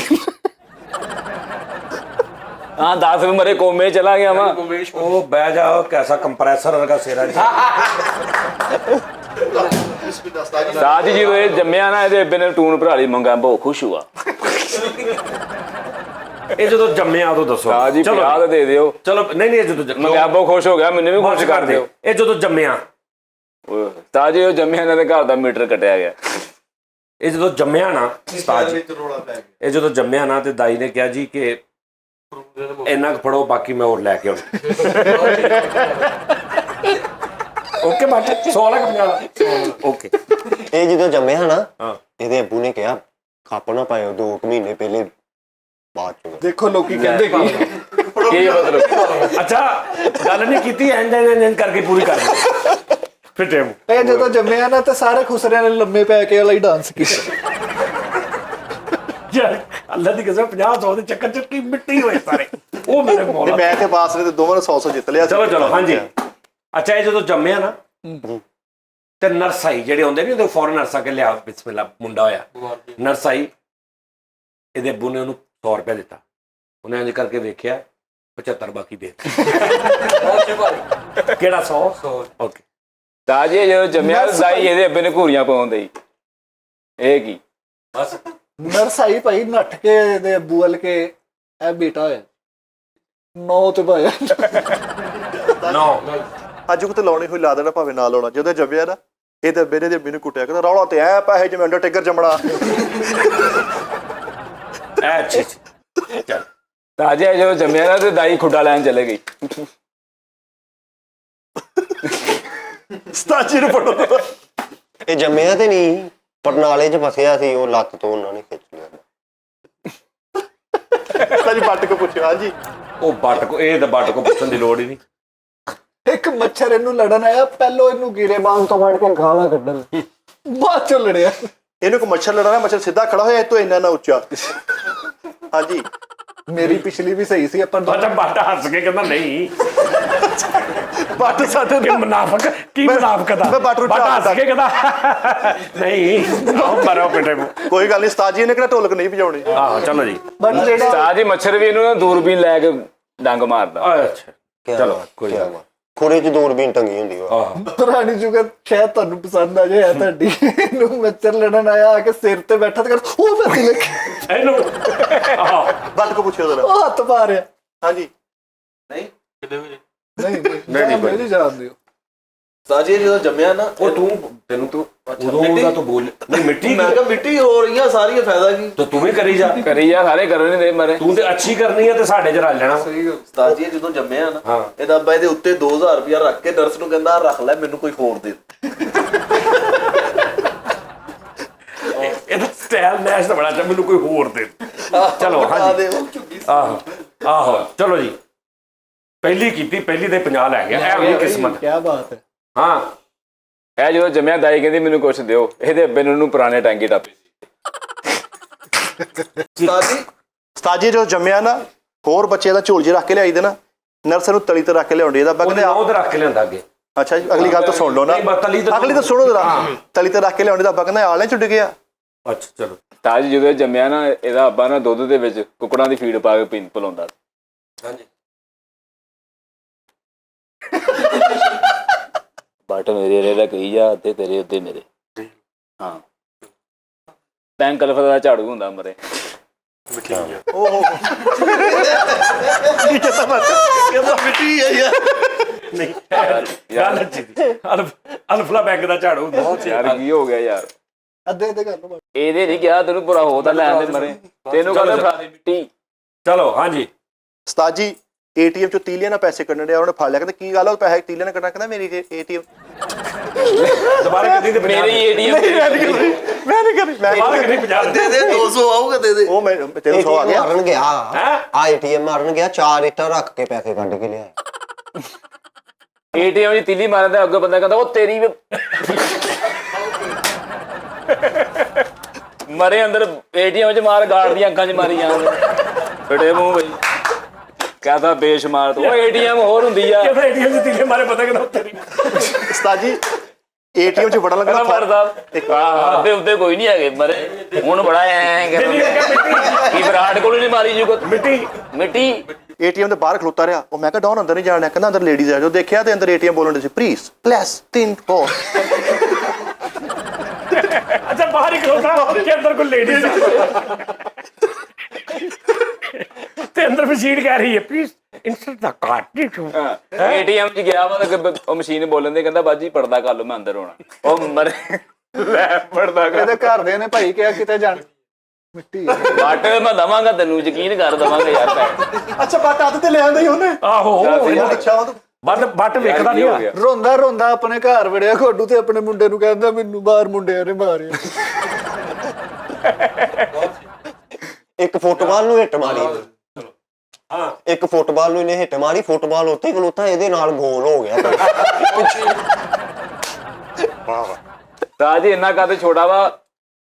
ਹਾਂ 10 ਮਰੇ ਕੋਮੇ ਚਲਾ ਗਿਆ ਵਾ। ਉਹ ਬਹਿ ਜਾ ਕੈਸਾ ਕੰਪਰੈਸਰ ਵਰਗਾ ਸਿਰਾ ਸਾਜ ਜੀ ਇਹ ਜੰਮਿਆ ਨਾ ਇਹਦੇ ਅੱਬੇ ਨੇ ਟੂਨ ਭਰਾ ਲਈ ਮੰਗਾ ਬਹੁਤ ਖੁਸ਼ ਹੁਆ। ਇਹ ਜਦੋਂ ਜੰਮਿਆ ਉਦੋਂ ਦੱਸੋ। ਸਾਜ ਜੀ ਚਲੋ ਪਿਆਰ ਦੇ ਦਿਓ। ਚਲੋ ਨਹੀਂ ਇਹ ਜਦੋਂ ਮੰਗਾ ਬਹੁਤ ਖੁਸ਼ ਹੋ ਗਿਆ ਮੈਨੂੰ ਵੀ ਖੁਸ਼ ਕਰ ਦਿਓ। ਇਹ ਜਦੋਂ ਜੰਮਿਆ ਸਾਜ ਜੀ ਉਹ ਜੰਮਿਆ ਇਹਨਾਂ ਦੇ ਘਰ ਦਾ ਮੀਟਰ ਕੱਟਿਆ ਗਿਆ। ਇਹ ਜਦੋਂ ਜੰਮਿਆ ਨਾ ਉਸਤਾਦ ਜੀ ਇਹ ਜਦੋਂ ਜੰਮਿਆ ਨਾ ਤੇ ਦਾਈ ਨੇ ਕਿਹਾ ਜੀ ਕਿ ਇੰਨਾ ਕੁ ਫੜੋ ਬਾਕੀ ਮੈਂ ਹੋਰ ਲੈ ਕੇ ਆਉਣਾ। ਓਕੇ ਬਾਤ 100 ਲੱਖ 50 ਓਕੇ। ਇਹ ਜਦੋਂ ਜੰਮਿਆ ਨਾ ਹਾਂ ਇਹਦੇ ਅੱਬੂ ਨੇ ਕਿਹਾ ਖੱਪ ਨਾ ਪਾਇਓ 2 ਮਹੀਨੇ ਪਹਿਲੇ ਬਾਅਦ ਚ। ਦੇਖੋ ਲੋਕੀ ਕਹਿੰਦੇ ਕੀ ਕੀ ਮਤਲਬ ਅੱਛਾ ਗੱਲ ਨਹੀਂ ਕੀਤੀ ਐਂਡ ਕਰਕੇ ਪੂਰੀ ਕਰ ਦਿੱਤੀ ਫਿਰ ਟਾਈਮ। ਇਹ ਜਦੋਂ ਜੰਮਿਆ ਨਾ ਤੇ ਸਾਰੇ ਖੁਸਰਿਆਂ ਨੇ ਲੰਮੇ ਪੈ ਕੇ ਵਾਲਾ ਹੀ ਡਾਂਸ ਕੀਤਾ। ਯਾਰ ਅੱਲਾ ਦੀ ਕਸਮ 50-100 ਦੇ ਚੱਕਰ ਚ ਕੀ ਮਿੱਟੀ ਹੋਏ ਸਾਰੇ ਉਹ ਮੇਰੇ ਮੌਲਾ। ਮੈਂ ਤੇ ਬਾਸ ਨੇ ਤੇ ਦੋਵਾਂ ਨੇ 100 ਜਿੱਤ ਲਿਆ ਸੀ। ਚਲੋ ਚਲੋ ਹਾਂਜੀ। ਅੱਛਾ ਇਹ ਜਦੋਂ ਜੰਮਿਆ ਨਾ ਤੇ ਨਰਸਾਈ ਜਿਹੜੇ ਹੁੰਦੇ ਨੇ ਉਹਦੇ ਫੌਰਨ ਨਰਸਾ ਕੇ ਲਿਆ ਬਿਸਮਿਲ੍ਲਾ ਮੁੰਡਾ ਹੋਇਆ ਨਰਸਾਈ ਇਹਦੇ ਅੱਬੂ ਨੇ ਉਹਨੂੰ 100 ਰੁਪਏ ਦਿੱਤਾ। ਉਹਨੇ ਇੰਜ ਕਰਕੇ ਵੇਖਿਆ 75 ਬਾਕੀ ਦੇ ਕਿਹੜਾ 100 ਓਕੇ। ਸਾਜ ਜੀ ਜਦੋਂ ਜੰਮਿਆ ਦਾਈ ਇਹਦੇ ਅੱਬੇ ਨੇ ਘੂਰੀਆਂ ਪਾਉਣ ਦੇਈ। ਇਹ ਕੀ ਬਸ ਨਰਸਾਈ ਭਾਈ ਨੱਠ ਕੇ ਇਹਦੇ ਅੱਬੂ ਵੱਲ ਕੇ ਇਹ ਬੇਟਾ ਹੋਇਆ 9 ਤੇ ਪਾਇਆ। ਨੋ ਅੱਜ ਕਿਤੇ ਲਾਉਣੀ ਹੋਈ ਲਾ ਦੇਣਾ ਭਾਵੇਂ ਨਾ ਲਾਉਣਾ। ਜਦੋਂ ਜੰਮਿਆ ਨਾ ਇਹ ਤੇ ਮੇਰੇ ਦੇ ਮੈਨੂੰ ਕੁੱਟਿਆ ਕਹਿੰਦਾ ਰੌਲਾ ਤੇ ਐ ਪੈਸੇ ਜਿਵੇਂ ਅੰਡਰਟੇਕਰ ਜੰਮਣਾ। ਐ ਅੱਛੀ ਚੱਲ ਸਾਜ ਜੀ ਜਦੋਂ ਜੰਮਿਆ ਨਾ ਤੇ ਦਾਈ ਖੁੱਡਾ ਲੈਣ ਚਲੇ ਗਈ। ਸਤਾਜੀ ਨੂੰ ਪੜੋ। ਇਹ ਜੰਮਿਆ ਤੇ ਨਹੀਂ ਪਰਨਾਲੇ 'ਚ ਫਸਿਆ ਸੀ ਉਹ ਲੱਤ ਤੋਂ ਉਹਨਾਂ ਨੇ ਖਿੱਚ ਲਿਆ। ਸਤਾਜੀ ਬੱਟ ਕੋ ਪੁੱਛਿਆ ਹਾਂਜੀ ਉਹ ਬੱਟ ਕੋ ਇਹ ਤਾਂ ਬੱਟ ਕੋ ਪੁੱਛਣ ਦੀ ਲੋੜ ਹੀ ਨਹੀਂ। ਇੱਕ ਮੱਛਰ ਇਹਨੂੰ ਲੜਨ ਆਇਆ ਪਹਿਲੋਂ ਇਹਨੂੰ ਗੀਰੇ ਬਾਂਹ ਤੋਂ ਫੜ ਕੇ ਗਾਲਾਂ ਕੱਢਣ ਬਾਅਦ ਚੋਂ ਲੜਿਆ। ਇਹਨੂੰ ਕੋ ਮੱਛਰ ਲੜਨਾ ਮੱਛਰ ਸਿੱਧਾ ਖੜਾ ਹੋਇਆ ਇਹ ਤੋਂ ਇੰਨਾ ਨਾ ਉੱਚਾ। ਹਾਂਜੀ ਮੇਰੀ ਪਿਛਲੀ ਵੀ ਸਹੀ ਸੀ ਆਪਾਂ ਅੱਛਾ ਬੱਟ ਹੱਸ ਕੇ ਕਹਿੰਦਾ ਨਹੀਂ ਬੱਟ ਸਾਡੇ ਕਿ ਮੁਨਾਫਕ ਕੀ ਮੁਨਾਫਕਤ ਆ। ਮੈਂ ਬੱਟ ਨੂੰ ਬੱਟ ਹੱਸ ਝਾੜਦਾ। ਕੇ ਕਹਿੰਦਾ ਨਹੀਂ ਉਹ ਮਰੋ ਪਿੱਟੇ ਨੂੰ। ਕੋਈ ਗੱਲ ਨਹੀਂ ਸਤਾਜੀ ਨੇ ਕਿਹੜਾ ਢੋਲਕ ਨਹੀਂ ਵਜਾਉਣੀ। ਆਹੋ ਚਲੋ ਜੀ। ਬਟ ਜਿਹੜਾ ਸਾਜ ਜੀ ਮੱਛਰ ਵੀ ਇਹਨੂੰ ਨਾ ਦੂਰਬੀਨ ਲੈ ਕੇ ਡੰਗ ਮਾਰਦਾ। ਅੱਛਾ ਚਲੋ ਕੋਈ ਗੱਲ ਨਹੀਂ। ਖੁਰੇ 'ਚ ਦੂਰਬੀਨ ਟੰਗੀ ਹੁੰਦੀ ਉਹ। ਆਹੋ ਪੁਰਾਣੀ ਜੁਗਤ ਸ਼ਾਇਦ ਤੁਹਾਨੂੰ ਪਸੰਦ ਆ ਜਾਏ ਤੁਹਾਡੀ। ਇਹਨੂੰ ਮੱਛਰ ਲੜਨ ਆਇਆ ਆ ਕੇ ਸਿਰ ਤੇ ਬੈਠਾ ਤੇ ਕਰ ਉਹ ਮੈਂ ਤਿਲਕ ਇਹਨੂੰ ਆਹੋ ਬੱਟ ਕੋ ਪੁੱਛਿਆ ਜ਼ਰਾ ਉਹ ਹੱਥ ਮਾਰਿਆ। ਹਾਂਜੀ ਨਹੀਂ ਨਹੀਂ ਜਾਣਦੇ ਹੋ ਸਾਜੀ ਜਦੋਂ ਜੰਮਿਆ ਨਾ ਉਹ ਤੈਨੂੰ ਤੂੰ ਉਦੋਂ ਦਾ ਤੂੰ ਬੋਲ ਨਹੀਂ ਮਿੱਟੀ ਮੈਂ ਕਿਹਾ ਮਿੱਟੀ ਹੋ ਰਹੀਆਂ ਸਾਰੀਆਂ ਫਾਇਦਾ ਕੀ। ਤਾਂ ਤੂੰ ਵੀ ਕਰੀ ਜਾ ਕਰੀ ਜਾ ਸਾਰੇ ਕਰਨ ਨਹੀਂ ਦੇ ਮਰੇ। ਤੂੰ ਤੇ ਅੱਛੀ ਕਰਨੀ ਹੈ ਤੇ ਸਾਡੇ ਚ ਰਲ ਜਾਣਾ। ਉਸਤਾਦ ਜੀ ਜਦੋਂ ਜੰਮਿਆ ਨਾ ਹਾਂ। ਇਹਦਾ ਅੱਬਾ ਇਹਦੇ ਉੱਤੇ 2000 ਰੁਪਇਆ ਰੱਖ ਕੇ ਨਰਸ ਨੂੰ ਕਹਿੰਦਾ ਰੱਖ ਲੈ ਮੈਨੂੰ ਕੋਈ ਹੋਰ ਦੇ। ਇਹਦਾ ਸਟਾਈਲ ਮੈਚ ਤਾਂ ਬੜਾ ਅੱਛਾ ਮੈਨੂੰ ਕੋਈ ਹੋਰ ਦੇ। ਚਲੋ ਹਾਂਜੀ ਆਹੋ ਆਹੋ ਚਲੋ ਜੀ ਪਹਿਲੀ ਕੀਤੀ ਪਹਿਲੀ ਦੇ 50 ਲੈ ਗਿਆ। ਇਹ ਹੋਈ ਕਿਸਮਤ। ਕੀ ਬਾਤ ਹੈ। ਹਾਂ ਇਹ ਜਦੋਂ ਜੰਮਿਆ ਦਾਈ ਕਹਿੰਦੀ ਮੈਨੂੰ ਕੁਛ ਦਿਓ। ਇਹਦੇ ਅੱਬੇ ਨੇ ਉਹਨੂੰ ਪੁਰਾਣੇ ਟਾਂਗੇ ਟਾਪੇ ਸੀ। ਸਤਾਜੀ ਜਦੋਂ ਜੰਮਿਆ ਨਾ ਹੋਰ ਬੱਚੇ ਦਾ ਝੋਲ 'ਚ ਰੱਖ ਕੇ ਲਿਆਈ ਦੇ ਨਾ ਨਰਸ ਨੂੰ ਤਲੀ ਤੇ ਰੱਖ ਕੇ ਲਿਆਉਂਦੀ ਇਹਦਾ ਉਹਨੇ ਕਹਿੰਦੇ ਉਹ ਰੱਖ ਕੇ ਲਿਆਂਦਾ ਅੱਗੇ। ਅੱਛਾ ਜੀ ਅਗਲੀ ਗੱਲ ਤਾਂ ਸੁਣ ਲਓ ਨਾ ਨਹੀਂ, ਬਸ ਤਲੀ ਤਾਂ- ਅਗਲੀ ਤਾਂ ਸੁਣੋ ਜਰਾ ਤਲੀ ਤੇ ਰੱਖ ਕੇ ਲਿਆਉਂਦੀ ਦਾ ਅੱਬਾ ਕਹਿੰਦਾ ਆਲੇ ਛੁੱਟ ਗਿਆ। ਅੱਛਾ ਚਲੋ ਸਾਜ ਜੀ ਜਦੋਂ ਇਹ ਜੰਮਿਆ ਨਾ ਇਹਦਾ ਅੱਬਾ ਨਾ ਦੁੱਧ ਦੇ ਵਿੱਚ ਕੁੱਕੜਾਂ ਦੀ ਫੀਡ ਪਾ ਕੇ ਪਿਲਾਉਂਦਾ। ਹਾਂਜੀ ਬਟ ਮੇਰੇ ਰੇ ਦਾ ਕਹੀ ਜਾ ਤੇ ਤੇਰੇ ਉੱਤੇ ਮੇਰੇ। ਹਾਂ ਟੈਂਕ ਕਲਫ ਦਾ ਝਾੜੂ ਹੁੰਦਾ ਮਰੇ। ਓਹੋ ਕੀ ਕਹਿੰਦਾ ਮਿੱਟੀ ਹੈ ਯਾਰ ਨਹੀਂ ਗੱਲ ਅੱਛੀ ਸੀ ਅਲਫਲਾ ਬੈਂਕ ਦਾ ਝਾੜੂ ਬਹੁਤ ਸੀ ਯਾਰ ਕੀ ਹੋ ਗਿਆ ਯਾਰ ਅੱਧੇ ਅੱਧੇ ਕਰ ਲਓ ਇਹਦੇ ਨਹੀਂ ਕਿਹਾ ਤੈਨੂੰ ਬੁਰਾ ਹੋ ਤਾਂ ਲੈਣ ਦੇ ਮਰੇ ਤੈਨੂੰ ਕਹਿੰਦਾ ਫੜਾ ਦੇ ਮਿੱਟੀ ਚਲੋ ਹਾਂਜੀ ਉਸਤਾਦ ਜੀ ਏਟੀਐਮ ਚੋਂ ਤੀਲੀਆਂ ਨਾਲ ਪੈਸੇ ਕੱਢਣ ਡਿਆ ਉਹਨੇ ਫੜ ਲਿਆ ਕਹਿੰਦਾ ਕੀ ਗੱਲ ਆ ਉਹ ਪੈਸੇ ਤੀਲੀਆਂ ਨਾਲ ਕੱਢਣਾ ਕਹਿੰਦਾ ਮੇਰੀ ਏਟੀਐਮ ਦੁਬਾਰਾ ਕਿੰਨੀ ਤੇ ਮੇਰੀ ਏਟੀਐਮ ਮੈਂ ਨਹੀਂ ਕਰੀ ਮੈਂ ਦੁਬਾਰਾ ਕਿੰਨੀ 50 ਦੇ ਦੇ 200 ਆਊਗਾ ਦੇ ਦੇ ਉਹ ਮੈਂ ਤੈਨੂੰ 100 ਆ ਗਿਆ ਮਾਰਨ ਗਿਆ ਹੈਂ? ਆ ਏਟੀਐਮ ਮਾਰਨ ਗਿਆ 4 ਇੱਟਾਂ ਰੱਖ ਕੇ ਪੈਸੇ ਕੱਢ ਕੇ ਲਿਆ ਏਟੀਐਮ ਦੀ ਤੀਲੀ ਮਾਰਦਾ ਅੱਗੇ ਬੰਦਾ ਕਹਿੰਦਾ ਉਹ ਤੇਰੀ ਮਰੇ ਅੰਦਰ ਏਟੀਐਮ ਚ ਮਾਰ ਗਾਰਡ ਦੀਆਂ ਅੱਖਾਂ ਚ ਮਾਰੀ ਜਾਂਦੇ ਬੜੇ ਮੂੰਹ ਬਈ ਕਹਦਾ ਬੇਸ਼ੁਮਾਰ ਤੋਂ ਉਹ ਏਟੀਐਮ ਹੋਰ ਹੁੰਦੀ ਆ ਕਿਹਦਾ ਏਟੀਐਮ ਦੇ ਤੀਲੇ ਮਾਰੇ ਪਤਾ ਕਿਹਦਾ ਤੇਰੀ ਉਸਤਾਦ ਜੀ ਏਟੀਐਮ ਚ ਬੜਾ ਕਹਿੰਦਾ ਲੱਗਦਾ ਮਰ ਸਾਹਿਬ ਹਾਂ ਤੇ ਉੱਤੇ ਕੋਈ ਨਹੀਂ ਹੈਗੇ ਮਰੇ ਹੁਣ ਬੜਾ ਐ ਕੀ ਵਿਰਾਟ ਕੋਲ ਨਹੀਂ ਮਾਰੀ ਜੂਗਾ ਮਿੱਟੀ ਏਟੀਐਮ ਦੇ ਬਾਹਰ ਖਲੋਤਾ ਰਿਹਾ ਉਹ ਮੈਂ ਕਿਹਾ ਡਾਊਨ ਅੰਦਰ ਨਹੀਂ ਜਾਣਾ ਕਹਿੰਦਾ ਅੰਦਰ ਲੇਡੀਜ਼ ਆ ਜੋ ਦੇਖਿਆ ਤੇ ਅੰਦਰ ਏਟੀਐਮ ਬੋਲਣ ਦੇ ਸੀ ਪਲੀਜ਼ ਪਲੱਸ 3 4 ਅੱਛਾ ਬਾਹਰ ਹੀ ਖਲੋਤਾ ਕਿ ਅੰਦਰ ਕੋਈ ਲੇਡੀਜ਼ ਤੇ ਅੰਦਰ ਮਸ਼ੀਨ ਕਹਿ ਰਹੀ ਹੈ please insert the card ATM ਚ ਗਿਆ ਵਾ ਤਾਂ ਉਹ ਮਸ਼ੀਨ ਬੋਲਣ ਦੇ ਕਹਿੰਦਾ ਬਾਜੀ ਪਰਦਾ ਕਰ ਲਓ ਮੈਂ ਅੰਦਰ ਹੋਣਾ ਉਹ ਮਰੇ ਲੈ ਪਰਦਾ ਕਰ ਇਹਦੇ ਘਰਦਿਆਂ ਨੇ ਭਾਈ ਕਿਹਾ ਕਿਤੇ ਜਾਣ ਮਿੱਟੀ ਬੱਟ ਮੈਂ ਦਵਾਂਗਾ ਤੈਨੂੰ ਯਕੀਨ ਕਰ ਦਵਾਂਗਾ ਯਾਰ ਪੈਸੇ ਅੱਛਾ ਬੱਟ ਅੱਧ ਤੇ ਲੈ ਆਂਦਾ ਹੀ ਉਹਨੇ ਆਹੋ ਅੱਛਾ ਉਹ ਬੱਟ ਵੇਖਦਾ ਨਹੀਂ ਆ ਰੋਂਦਾ ਰੋਂਦਾ ਆਪਣੇ ਘਰ ਵੜਿਆ ਖੋਡੂ ਤੇ ਆਪਣੇ ਮੁੰਡੇ ਨੂੰ ਕਹਿੰਦਾ ਮੈਨੂੰ ਬਾਹਰ ਮੁੰਡਿਆਂ ਨੇ ਮਾਰਿਆ ਇੱਕ ਫੁੱਟਬਾਲ ਨੂੰ ਹਿੱਟ ਮਾਰੀ ਹਾਂ ਇੱਕ ਫੁੱਟਬਾਲ ਨੂੰ ਇਹਨੇ ਹਿੱਟ ਮਾਰੀ ਫੁੱਟਬਾਲ ਉੱਤੇ ਖਲੋਤਾ ਇਹਦੇ ਨਾਲ ਗੋਲ ਹੋ ਗਿਆ ਵਾਹ ਵਾਹ ਤਾਂ ਜੀ ਇੰਨਾ ਕਾਤੇ ਛੋਟਾ ਵਾ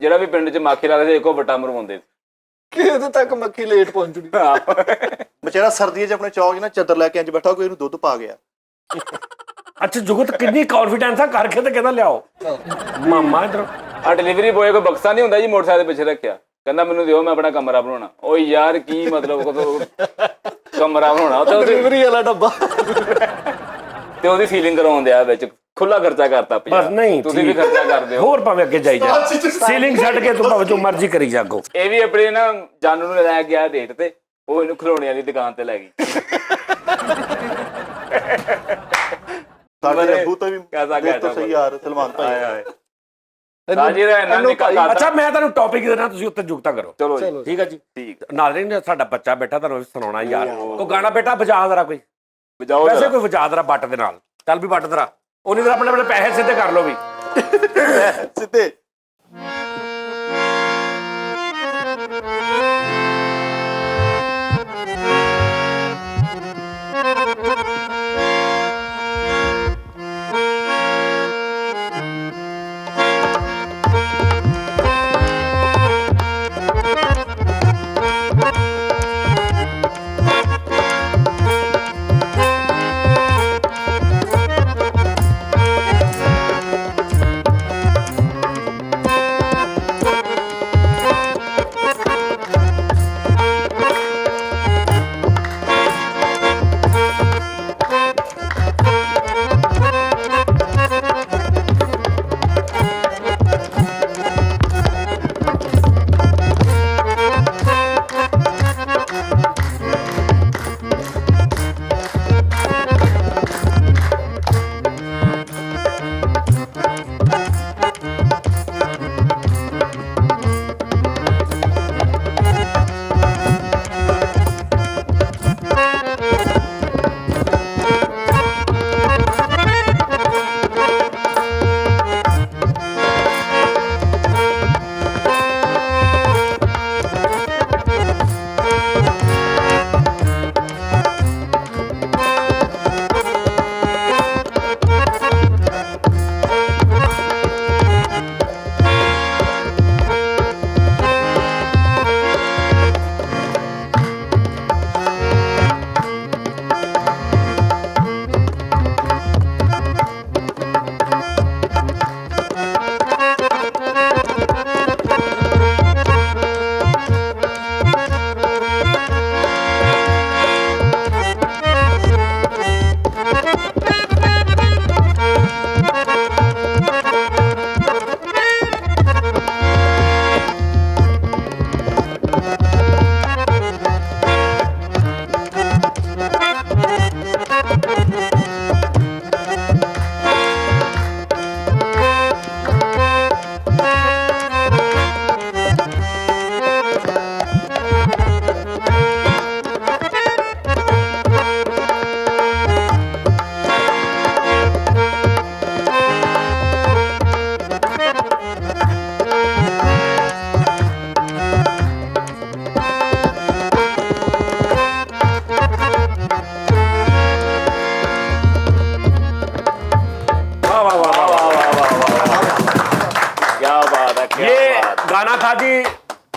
ਜਿਹੜਾ ਵੀ ਪਿੰਡ ਚ ਮਾਖੀ ਲੱਗਦੇ ਇੱਕੋ ਵੱਟਾ ਮਰਵਾਉਂਦੇ ਕਿਹਦੇ ਤੱਕ ਮੱਖੀ ਲੇਟ ਪਹੁੰਚਣੀ ਵਿਚਾਰਾ ਸਰਦੀਆਂ 'ਚ ਆਪਣੇ ਚੌਕ 'ਚ ਨਾ ਚੱਦਰ ਲੈ ਕੇ ਇੰਜ ਬੈਠਾ ਕੋਈ ਇਹਨੂੰ ਦੁੱਧ ਪਾ ਗਿਆ ਅੱਛਾ ਜੁਗਤ ਕਿੰਨੀ ਕੌਨਫੀਡੈਂਸ ਆ ਕਰਕੇ ਤੇ ਕਹਿੰਦਾ ਲਿਆਓ ਮਾਮਾ ਇਧਰ ਆ ਡਿਲੀਵਰੀ ਬੋਏ ਕੋਈ ਬਕਸਾ ਨਹੀਂ ਹੁੰਦਾ ਜੀ ਮੋਟਰਸਾਈਕਲ ਦੇ ਪਿੱਛੇ ਰੱਖਿਆ ਕਹਿੰਦਾ ਮੈਨੂੰ ਦਿਓ ਮੈਂ ਆਪਣਾ ਕਮਰਾ ਬਣਾਉਣਾ ਓ ਯਾਰ ਕੀ ਮਤਲਬ ਕਮਰਾ ਬਣਾਉਣਾ ਤੇ ਡਿਲੀਵਰੀ ਵਾਲਾ ਡੱਬਾ ਉਹਦੀ ਫੀਲਿੰਗ ਕਰਾਉਣ ਦਿਆ ਵਿੱਚ ਖੁੱਲਾ ਖਰਚਾ ਕਰਤਾ ਬਸ ਨਹੀਂ ਤੁਸੀਂ ਵੀ ਖਰਚਾ ਕਰਦੇ ਹੋ ਹੋਰ ਭਾਵੇਂ ਅੱਗੇ ਜਾਈ ਜਾ ਸੀਲਿੰਗ ਛੱਡ ਕੇ ਤੂੰ ਭਾਵੇਂ ਜੋ ਮਰਜ਼ੀ ਕਰੀ ਜਾਗੋ ਇਹ ਵੀ ਆਪਣੇ ਨਾ ਜਾਨੂ ਨੂੰ ਲੈ ਗਿਆ ਡੇਟ ਤੇ ਉਹ ਇਹਨੂੰ ਖਿਡੌਣਿਆਂ ਦੀ ਦੁਕਾਨ ਤੇ ਲੈ ਗਈ ਸਾਡੇ ਅੱਬੂ ਤਾਂ ਵੀ ਕੈਸਾ ਦੇਖ ਤਾਂ ਸਹੀ ਯਾਰ ਸਲਮਾਨ ਭਾਈ ਸਾਜੀ ਦਾ ਇਹਨਾਂ ਨੇ ਅੱਛਾ ਮੈਂ ਤੁਹਾਨੂੰ ਟੌਪਿਕ ਦੇਣਾ ਤੁਸੀਂ ਉੱਤੇ ਜੁਗਤਾ ਕਰੋ ਚਲੋ ਠੀਕ ਹੈ ਜੀ ਠੀਕ ਨਾਜ਼ਰੀਨ ਸਾਡਾ ਬੱਚਾ ਬੈਠਾ ਤੁਹਾਨੂੰ ਸੁਣਾਉਣਾ ਯਾਰ ਕੋਈ ਗਾਣਾ ਬੇਟਾ ਵਜਾ ਜ਼ਰਾ ਕੋਈ ਵਜਾਓ ਵੈਸੇ ਕੋਈ ਵਜਾ ਜ਼ਰਾ ਬੱਟ ਦੇ ਨਾਲ ਚੱਲ ਵੀ ਬੱਟ ਜ਼ਰਾ ਉਹਨੇ ਤਾਂ ਆਪਣੇ ਪੈਸੇ ਸਿੱਧੇ ਕਰ ਲਓ ਵੀ ਸਿੱਧੇ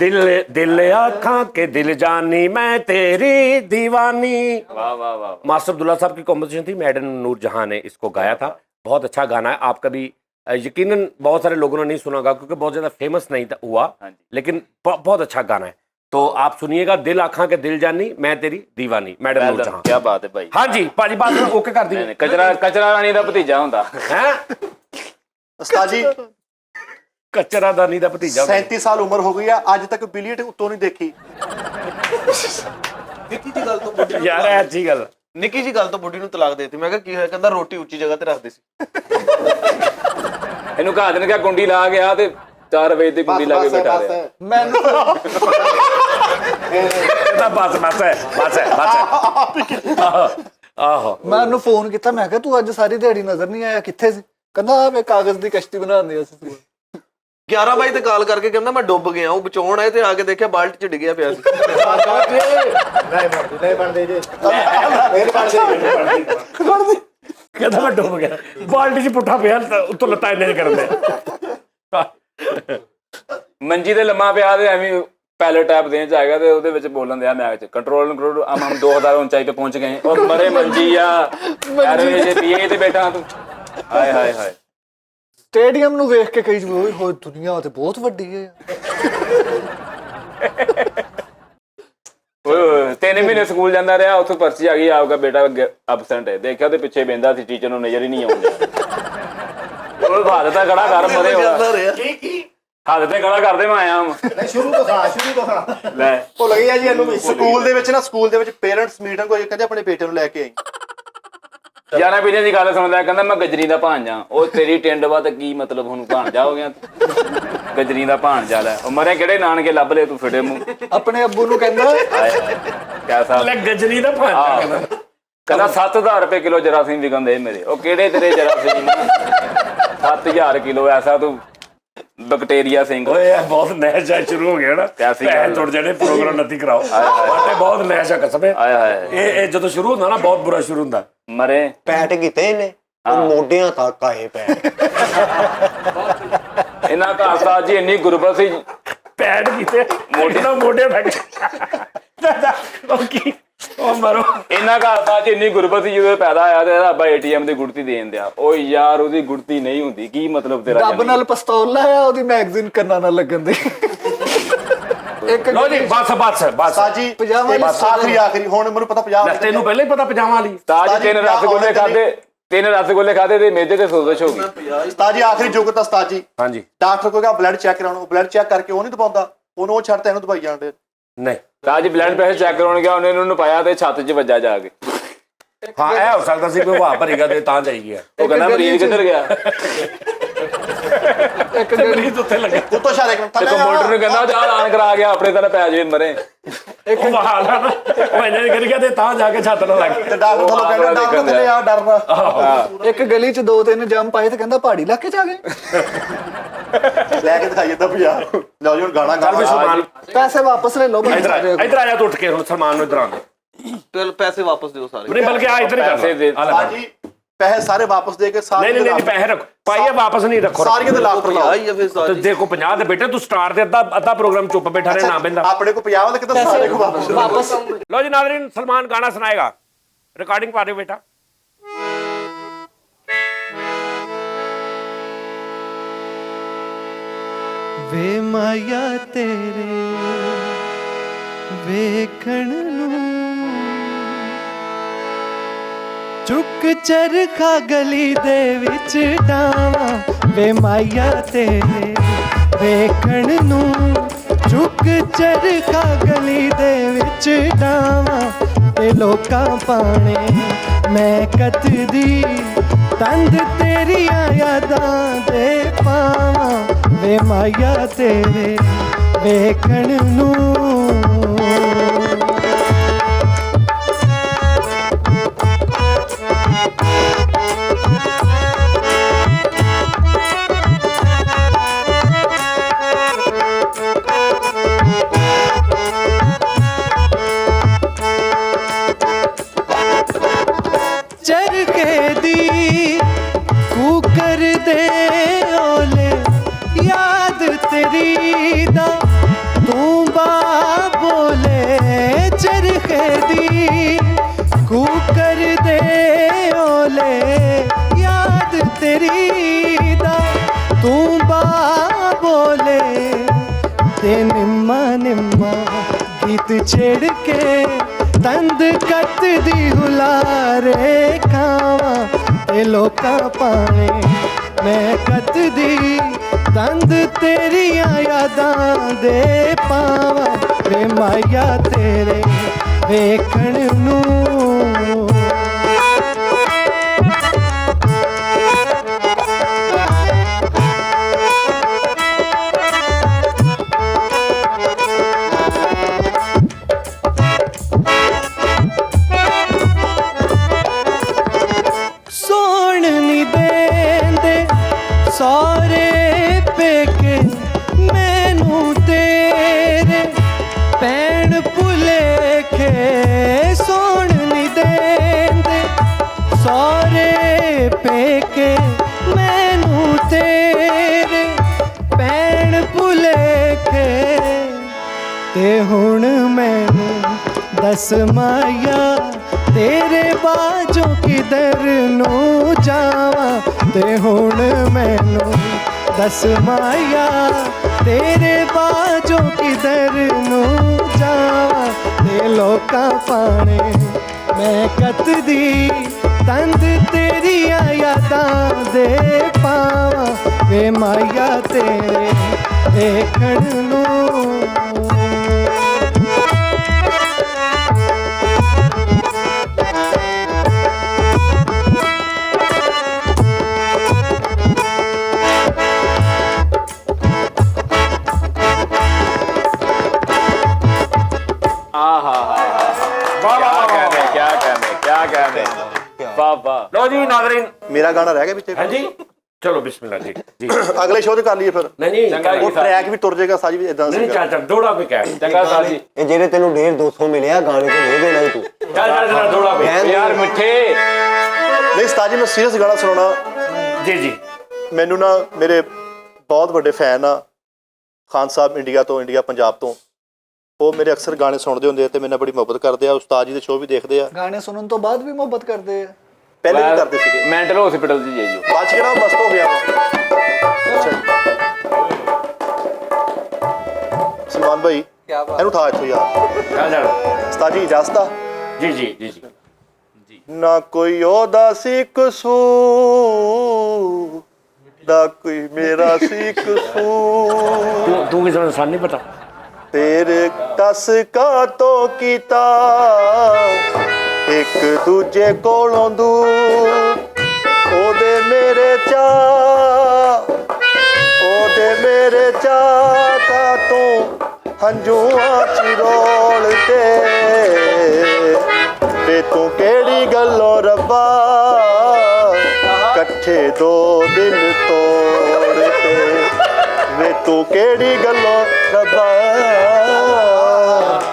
दिल दिल आँखां के दिल जानी मैं तेरी दीवानी। वाह वाह वाह। मास्टर अब्दुल्ला साहब की कॉम्पोजिशन थी, मैडन नूर जहां ने इसको गाया था। बहुत अच्छा गाना है, आप कभी यकीनन बहुत सारे लोगों ने नहीं सुना होगा क्योंकि बहुत ज्यादा फेमस नहीं था हुआ, लेकिन बहुत अच्छा गाना है। तो आप सुनिएगा, दिल आँखां के दिल जानी मैं तेरी दीवानी, मैडम नूर जहां। क्या बात है भाई। हाँ जी भाजी, बात ओके कर दी। कचरा रानी ਦਾ ਭਤੀਜਾ ਹੁੰਦਾ है ਉਸਤਾਦ ਜੀ कचरा दानी का भतीजा 37 ਸਾਲ ਉਮਰ ਹੋ ਗਈ ਆ, ਅੱਜ ਤੱਕ ਬਿਲੀਅਟ ਉੱਤੋਂ ਨਹੀਂ ਦੇਖੀ। ਨਿੱਕੀ ਜੀ ਗੱਲ ਤੋਂ ਬੁੱਢੀ ਨੂੰ यार है अच्छी गल। ਨਿੱਕੀ ਜੀ ਗੱਲ ਤੋਂ ਬੁੱਢੀ ਨੂੰ ਤਲਾਕ ਦੇਤੀ। ਮੈਂ ਕਿਹਾ ਕੀ ਹੋਇਆ? ਕਹਿੰਦਾ ਰੋਟੀ ਉੱਚੀ ਜਗ੍ਹਾ ਤੇ ਰੱਖਦੇ ਸੀ। ਇਹਨੂੰ ਘਾ ਦੇਣ ਕਿਆ ਕੁੰਡੀ ਲਾ ਗਿਆ ਤੇ 4 ਵਜੇ ਤੇ ਕੁੰਡੀ ਲਾ ਕੇ ਬਿਠਾ ਦਿਆ। ਮੈਨੂੰ बस बस है बस है बस है आहो। ਮੈਂ ਉਹਨੂੰ ਫੋਨ ਕੀਤਾ, ਮੈਂ ਕਿਹਾ ਤੂੰ ਅੱਜ ਸਾਰੀ ਦਿਹਾੜੀ ਨਜ਼ਰ ਨਹੀਂ ਆਇਆ, ਕਿੱਥੇ ਸੀ? ਕਹਿੰਦਾ ਆ ਮੈਂ ਕਾਗਜ਼ ਦੀ ਕਸ਼ਤੀ ਬਣਾਉਂਦੇ ਅਸੀਂ। 11 ਵਜੇ ਤੇ ਕਾਲ ਕਰਕੇ ਕਹਿੰਦਾ ਮੈਂ ਡੁੱਬ ਗਿਆ। ਉਹ ਬਚਾਉਣ ਆਏ ਤੇ ਆ ਕੇ ਦੇਖਿਆ ਬਾਲਟ ਚ ਡਿੱਗਿਆ ਪਿਆ ਸੀ। कहता मैं डूब गया, बाल्टी च पुट्ठा पिया उत्तों लत्तां इन्ने करदे। ਮੰਜੀ ਤੇ ਲੰਮਾ ਪਿਆ ਤੇ ਐਵੇਂ ਪੈਲਟ ਟੈਪ ਦੇਣ ਚ ਆਏਗਾ ਤੇ ਉਹਦੇ ਵਿੱਚ ਬੋਲਣ ਦਿਆ ਮੈਚ ਚ ਕੰਟਰੋਲ ਹਮ 2000 ऊंचाई पे पहुंच गए और मरे मंजी या एयरवेज पीए ਤੇ ਬੈਠਾ ਤੂੰ। ਹਾਏ ਹਾਏ ਹਾਏ। ਸਟੇਡੀਅਮ ਨੂੰ ਵੇਖ ਕੇ ਕਹੀ ਓਏ ਹੋਏ ਦੁਨੀਆ ਤੇ ਬਹੁਤ ਵੱਡੀ ਹੈ। ਓਏ 3 ਮਹੀਨੇ ਸਕੂਲ ਜਾਂਦਾ ਰਿਹਾ, ਉੱਥੋਂ ਪਰਚੀ ਆ ਗਈ ਆਪਕਾ ਬੇਟਾ ਐਬਸੈਂਟ ਹੈ। ਦੇਖਿਆ ਤੇ ਪਿੱਛੇ ਬੈਂਦਾ ਸੀ, ਟੀਚਰ ਨੂੰ ਨਜ਼ਰ ਹੀ ਨਹੀਂ ਆਉਂਦਾ। ਉਹ ਹੱਥ ਤਾਂ ਖੜਾ ਕਰ ਮਰੇ ਜਾਂਦਾ ਰਿਹਾ। ਹੱਥ ਤੇ ਖੜਾ ਕਰਦੇ ਮੈਂ ਆਇਆ ਹਾਂ। ਸ਼ੁਰੂ ਤੋਂ ਖਾ ਲੈ ਭੁੱਲ ਗਈ ਆ ਜੀ ਇਹਨੂੰ। ਸਕੂਲ ਦੇ ਵਿੱਚ ਪੇਰੈਂਟਸ ਮੀਟਿੰਗ ਹੋਈ, ਕਹਿੰਦੇ ਆਪਣੇ ਬੇਟੇ ਨੂੰ ਲੈ ਕੇ ਆਈ। 11 ਪੀੜ੍ਹੀਆਂ ਦੀ ਗੱਲ ਸੁਣਦਾ, ਕਹਿੰਦਾ ਮੈਂ ਗਜਰੀ ਦਾ ਭਾਂਜਾ। ਉਹ ਤੇਰੀ ਟਿੰਡ ਵਾ ਤੇ ਕੀ ਮਤਲਬ ਹੁਣ ਭਾਂਜਾ ਹੋ ਗਿਆ? ਗਜਰੀ ਦਾ ਭਾਂਜਾ ਲੈ। ਉਹ ਮਰੇ ਕਿਹੜੇ ਨਾਨਕੇ ਲੱਭ ਲਏ ਤੂੰ ਫਿੱਟੇ ਮੂੰਹ। ਆਪਣੇ ਅੱਬੂ ਨੂੰ ਕਹਿੰਦਾ ਕੈਸਾ ले गजनी दा भांजा ਕਹਿੰਦਾ 7000 ਰੁਪਏ ਕਿਲੋ ਜਰਾਸੀਮ ਵਿਕਣ ਦੇ ਮੇਰੇ। ਉਹ ਕਿਹੜੇ ਤੇਰੇ ਜਰਾਸੀਮ? 7000 ਕਿਲੋ ਐਸਾ ਤੂੰ ਬੈਕਟੀਰੀਆ ਸਿੰਘ। ओए यार बहुत नया शायद शुरू हो गया ना, कैसी पैसे गल। जुड़ जाने, प्रोग्राम नती कराओ। बाटे बहुत नया शा कसम है। ਆਏ ਹਾਏ ये ਜਦੋਂ ਸ਼ੁਰੂ ਹੁੰਦਾ ਨਾ ਬਹੁਤ ਬੁਰਾ ਸ਼ੁਰੂ ਹੁੰਦਾ। ਮਰੇ ਪੈਟ ਕੀਤੇ ਇਹਨੇ, ਉਹ ਮੋਢਿਆਂ ਤੱਕ ਆਏ ਪੈਟ। ਇਹਨਾਂ ਘਰ ਸਾਜ ਜੀ ਇੰਨੀ ਗੁਰਬਤ ਸੀ। ਪੈਡ ਕੀਤੇ ਮੋਢੇ ਤੱਕ ਉਹ ਕੀ ਉਹ ਮਰੋ। ਇਹਨਾਂ ਘਰ ਸਾਜ ਇੰਨੀ ਗੁਰਬਤ ਸੀ, ਜਦੋਂ ਪੈਦਾ ਆਇਆ ਤੇ ਇਹਦਾ ਅੱਬਾ ATM ਦੀ ਗੁੜਤੀ ਦੇਣ ਦਿਆ। ਉਹ ਯਾਰ ਉਹਦੀ ਗੁੜਤੀ ਨਹੀਂ ਹੁੰਦੀ, ਕੀ ਮਤਲਬ ਤੇਰਾ? ਰੱਬ ਨਾਲ ਪਿਸਤੌਲ ਲਾਇਆ, ਉਹਦੀ ਮੈਗਜ਼ੀਨ ਕੰਨਾਂ ਨਾਲ ਲੱਗਣ ਦੀ। ਇੱਕ ਲੋ ਜੀ ਬਸ ਬਸ ਬਸ। ਉਸਤਾਦ ਜੀ ਪਜਾਮਾ ਆਖਰੀ ਹੁਣ ਮੈਨੂੰ ਪਤਾ 50 ਤੈਨੂੰ ਪਹਿਲਾਂ ਹੀ ਪਤਾ ਪਜਾਮਾ ਵਾਲੀ। ਤਾਜ 3 ਰਸਗੁੱਲੇ ਖਾਦੇ ਤੇ ਮੇਦੇ ਤੇ ਸੋਜ਼ਸ਼ ਹੋ ਗਈ। ਉਸਤਾਦ ਜੀ ਆਖਰੀ ਜੁਗਤ ਆ ਉਸਤਾਦ ਜੀ। ਹਾਂਜੀ ਡਾਕਟਰ ਕੋਲ ਗਿਆ ਬਲੱਡ ਚੈੱਕ ਕਰਾਉਣਾ, ਬਲੱਡ ਚੈੱਕ ਕਰਕੇ ਉਹ ਨਹੀਂ ਦਬਾਉਂਦਾ, ਉਹਨੂੰ ਉਹ ਛੱਡ ਤੇ ਇਹਨੂੰ ਦਵਾਈ ਜਾਂਦੇ। ਨਹੀਂ ਤਾਜ ਬਲੱਡ ਪ੍ਰੈਸ਼ਰ ਚੈੱਕ ਕਰਾਉਣ ਗਿਆ, ਉਹਨੇ ਇਹਨੂੰ ਪਾਇਆ ਤੇ ਛੱਤ 'ਚ ਵੱਜਾ ਜਾ ਕੇ। ਹਾਂ ਇਹ ਹੋ ਸਕਦਾ ਸੀ ਕੋਈ ਹਵਾ ਭਰੀਗਾ ਤੇ ਤਾਂ ਜਾਈ ਗਿਆ। ਉਹ ਕਹਿੰਦਾ ਮਰੀਜ਼ ਕਿੱਧਰ ਗਿਆ? ਇੱਕ ਗਲੀ ਮਰੀਜ਼ ਉੱਥੇ ਲੱਗਾ, ਉੱਤੋਂ ਸ਼ਾਰੇ ਤੇ ਕੰਪਿਊਟਰ ਨੂੰ ਕਹਿੰਦਾ ਜਾ ਐਲਾਨ ਕਰਾ ਗਿਆ ਆਪਣੇ ਤਾਂ ਪੈ ਜਾਵੇ ਮਰੇ। ਉਹ ਬਹਾਲ ਆ ਨਾ, ਉਹ ਇੰਨੇ ਕਰ ਗਿਆ ਤੇ ਤਾਂ ਜਾ ਕੇ ਛੱਤ ਨਾਲ ਲੱਗ ਤੇ ਡਾਕਟਰ ਤੁਹਾਨੂੰ ਕਹਿੰਦਾ ਡਰ ਕਿੱਥੇ ਆ ਡਰਨਾ। ਇੱਕ ਗਲੀ 'ਚ 2-3 ਜੰਮ ਪਾਏ ਤੇ ਕਹਿੰਦਾ ਪਹਾੜੀ ਇਲਾਕੇ 'ਚ ਆ ਗਏ। ਲੈ ਕੇ ਦਿਖਾਈਏ ਤਾਂ 50 ਲਓ ਜੀ ਹੁਣ ਗਾਣਾ ਚੱਲ ਵੀ ਸਲਮਾਨ ਪੈਸੇ ਵਾਪਸ ਲੈ ਲਓ। ਇੱਧਰ ਆ ਜਾ ਤੂੰ ਉੱਠ ਕੇ ਹੁਣ ਸਲਮਾਨ ਨੂੰ ਇੱਧਰ ਆ। ਚਲ ਪੈਸੇ ਵਾਪਸ ਦਿਓ ਸਾਰੇ। ਨਹੀਂ ਬਲਕਿ ਆ ਇੱਧਰ ਹੀ ਪੈਸੇ ਦੇ। ਕਰ। ਉਸਤਾਦ ਜੀ ਪੈਸੇ ਸਾਰੇ ਵਾਪਸ ਦੇ ਕੇ ਸਾਰੇ ਨਹੀਂ ਪੈਸੇ ਰੱਖੋ ਭਾਈ, ਇਹ ਵਾਪਸ ਨਹੀਂ ਰੱਖੋ। ਸਾਰੀਆਂ ਦੇ ਲਾਖ ਰੁਪਏ ਆਈ ਆ ਫਿਰ ਤੇ ਸਾਰੀ। ਦੇਖੋ 50 ਦੇ ਬੇਟੇ ਤੂੰ ਸਟਾਰ ਤੇ ਅੱਧਾ ਪ੍ਰੋਗਰਾਮ ਚੁੱਪ ਬੈਠਾ ਰਹੇ ਨਾ ਬੰਦਾ। ਆਪਣੇ ਕੋ 50 ਦਾ ਕਿਤੇ ਸਾਰੇ ਕੋ ਵਾਪਸ। लो जी नाज़रीन, सलमान गाना सुनाएगा, रिकॉर्डिंग पा रहे हो बेटा। वे माया तेरे वेखण नूं चुक चरखा गली दे विच डावां। वे माया तेरे वेखण नूं चुक चरखा गली दे विच डावां। ते लोकां पाणे मैं कतदी तंद तेरियां यादां दे पावां। वे माया तेरे वेखण नूं चरखे दी कुकर दे ओले याद तेरी दा तू दी कूकर दे ओले याद तेरी दा तू बा बोले ते निम्मा निम्मा गीत छेड़ के तंद कत दी हुलारे खावा ते लोका पावे मैं कत दी तंद तेरिया यादां दे पावा वे माया तेरे वेखण नूं सोण नी देंदे सारे पेके मैनू तेरे भैन भुलेखे सोण नी देंदे सारे पेके मैनू तेरे भैन भुलेखे ते हुण मैनू दस माया तेरे बाजों किधर नू जावा ते हुण मैनू दस माया तेरे बाजों किधर नू जावा ते लोका पाने मैं कत दी तंद तेरिया यादां दे पावा वे माया तेरे देखण नू वाह वाह। लो जी नाज़रीन, ਮੇਰਾ ਗਾਣਾ ਰਹਿ ਗਿਆ ਵਿੱਚ हाँ जी चलो बिस्मिल्लाह जी जी ਅਗਲੇ ਸ਼ੋਅ 'ਚ ਕਰ ਲਈਏ ਫਿਰ नहीं नहीं चंगा ਉਹ ਟਰੈਕ ਵੀ ਤੁਰ ਜਾਏਗਾ ਸਾਜ ਵੀ ਇਦਾਂ नहीं चल चल दौड़ा पे क्या है? चंगा साहब जी। ਇਹ ਜਿਹੜੇ ਤੈਨੂੰ 150-200 ਮਿਲਿਆ ਗਾਣੇ ਤੇ ਦੇ ਦੇਣਾ ਹੀ ਤੂੰ चल चल चल दौड़ा पे यार मिठे ਨਹੀਂ ਉਸਤਾਦ ਜੀ ਮੈਂ ਸੀਰੀਅਸ ਗਾਣਾ ਸੁਣਾਉਣਾ। जी जी ਮੈਨੂੰ ਨਾ ਮੇਰੇ ਬਹੁਤ ਵੱਡੇ ਫੈਨ ਆ ਖਾਨ ਸਾਹਿਬ ਇੰਡੀਆ ਤੋਂ, ਇੰਡੀਆ ਪੰਜਾਬ ਤੋਂ, ਉਹ ਮੇਰੇ ਅਕਸਰ ਗਾਣੇ ਸੁਣਦੇ ਹੁੰਦੇ ਆ ਤੇ ਮੇਰੇ ਨਾਲ ਬੜੀ ਮੁਹੱਬਤ ਕਰਦੇ ਆ। ਉਸਤਾਦ ਜੀ ਦੇ ਸ਼ੋਅ ਵੀ ਦੇਖਦੇ ਆ, ਗਾਣੇ ਸੁਣਨ ਤੋਂ ਬਾਅਦ ਵੀ ਮੁਹੱਬਤ ਕਰਦੇ ਆ। ਪਹਿਲੇ ਵੀ ਕਰਦੇ ਸੀਗੇ, ਮੈਂਟਲ ਹਸਪੀਟਲ 'ਚ ਜਾਈਓ। ਬਾਅਦ 'ਚ ਕਿਹੜਾ ਮਸਤ ਹੋ ਗਿਆ ਵਾ। ਸਲਮਾਨ ਭਾਈ ਇਹਨੂੰ ਠਾ ਇੱਥੋਂ ਯਾਰ। चल चल ਉਸਤਾਦ ਜੀ ਇਜਾਜ਼ਤ ਆ। जी जी जी जी ਨਾ ਕੋਈ ਉਹਦਾ ਸੀ ਕਸੂਰ, ਨਾ ਕੋਈ ਮੇਰਾ ਸੀ ਕਸੂਰ, तू किसी ने सान नहीं पता ਤੇਰੇ ਕਸ ਕਾ ਤੋਂ ਕੀਤਾ ਇੱਕ ਦੂਜੇ ਕੋਲੋਂ ਦੂਰ, ਉਹਦੇ ਮੇਰੇ ਚਾਹ, ਉਹਦੇ ਮੇਰੇ ਚਾਹ ਕਾ ਤੋਂ ਹੰਝੂਆਂ ਚ ਰੋਲਦੇ ਵੇ ਤੂੰ ਕਿਹੜੀ ਗੱਲੋਂ ਰੱਬਾ ਇਕੱਠੇ ਦੋ ਦਿਲ ਤੋੜਦੇ ਵੇ ਤੂੰ ਕਿਹੜੀ ਗੱਲੋਂ ਰੱਬਾ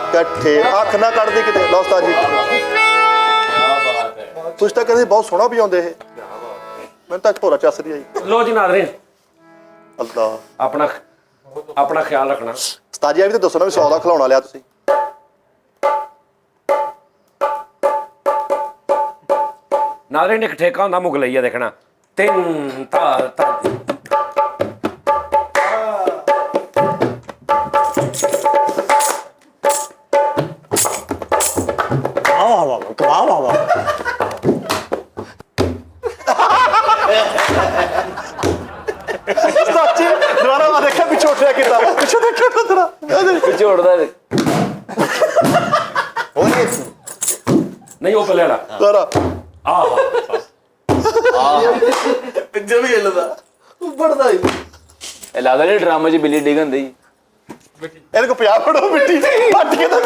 ਇਕੱਠੇ ਅੱਖ ਨਾ ਕੱਢਦੀ ਕਿਤੇ। ਲਓ ਉਸਤਾਦ ਜੀ ਤੁਸੀਂ ਤਾਂ ਕਹਿੰਦੇ ਬਹੁਤ ਸੋਹਣਾ ਵਜਾਉਂਦੇ ਇਹ, ਮੈਨੂੰ ਤਾਂ ਭੋਰਾ ਚੱਸ ਰਹੀ ਆ ਜੀ। लो जी नाज़रीन, ਅੱਲਾ अपना ख्याल रखना। ਉਸਤਾਦ ਜੀ ਆ ਵੀ ਤਾਂ ਦੱਸੋ ਨਾ ਵੀ 100 ਦਾ ਖਿਲਾਉਣਾ ਲਿਆ ਤੁਸੀਂ। नाज़रीन एक ठेका होंदा मुगलैया देखना तिन ता ता ਵਾਹ ਵਾਹ ਵਾਹ ਵਾਹ ਵਾਹ ਉਸਤਾਦ ਜੀ ਦੁਬਾਰਾ ਮੈਂ ਦੇਖਿਆ ਪਿੱਛੇ ਉੱਠਿਆ ਕਿੱਦਾਂ, ਪਿੱਛੇ ਦੇਖਿਆ ਤਾਂ ਤੇਰਾ ਪਿੱਛੇ ਉੱਡਦਾ ਓਏ नहीं वो पहले वाला ਦੁਬਾਰਾ ਪਿੱਛੇ ਵੀ ਹਿੱਲਦਾ ਉੱਪੜਦਾ ਹੀ ਇਹ ਲੱਗਦਾ ਨਹੀਂ ਡਰਾਮੇ 'ਚ ਬਿੱਲੀ ਡਿੱਗਣ ਦੀ। ਇਹਦੇ ਕੋ 50 ਫੜੋ ਮਿੱਟੀ ਪੱਟ ਕੇ ਤਾਂ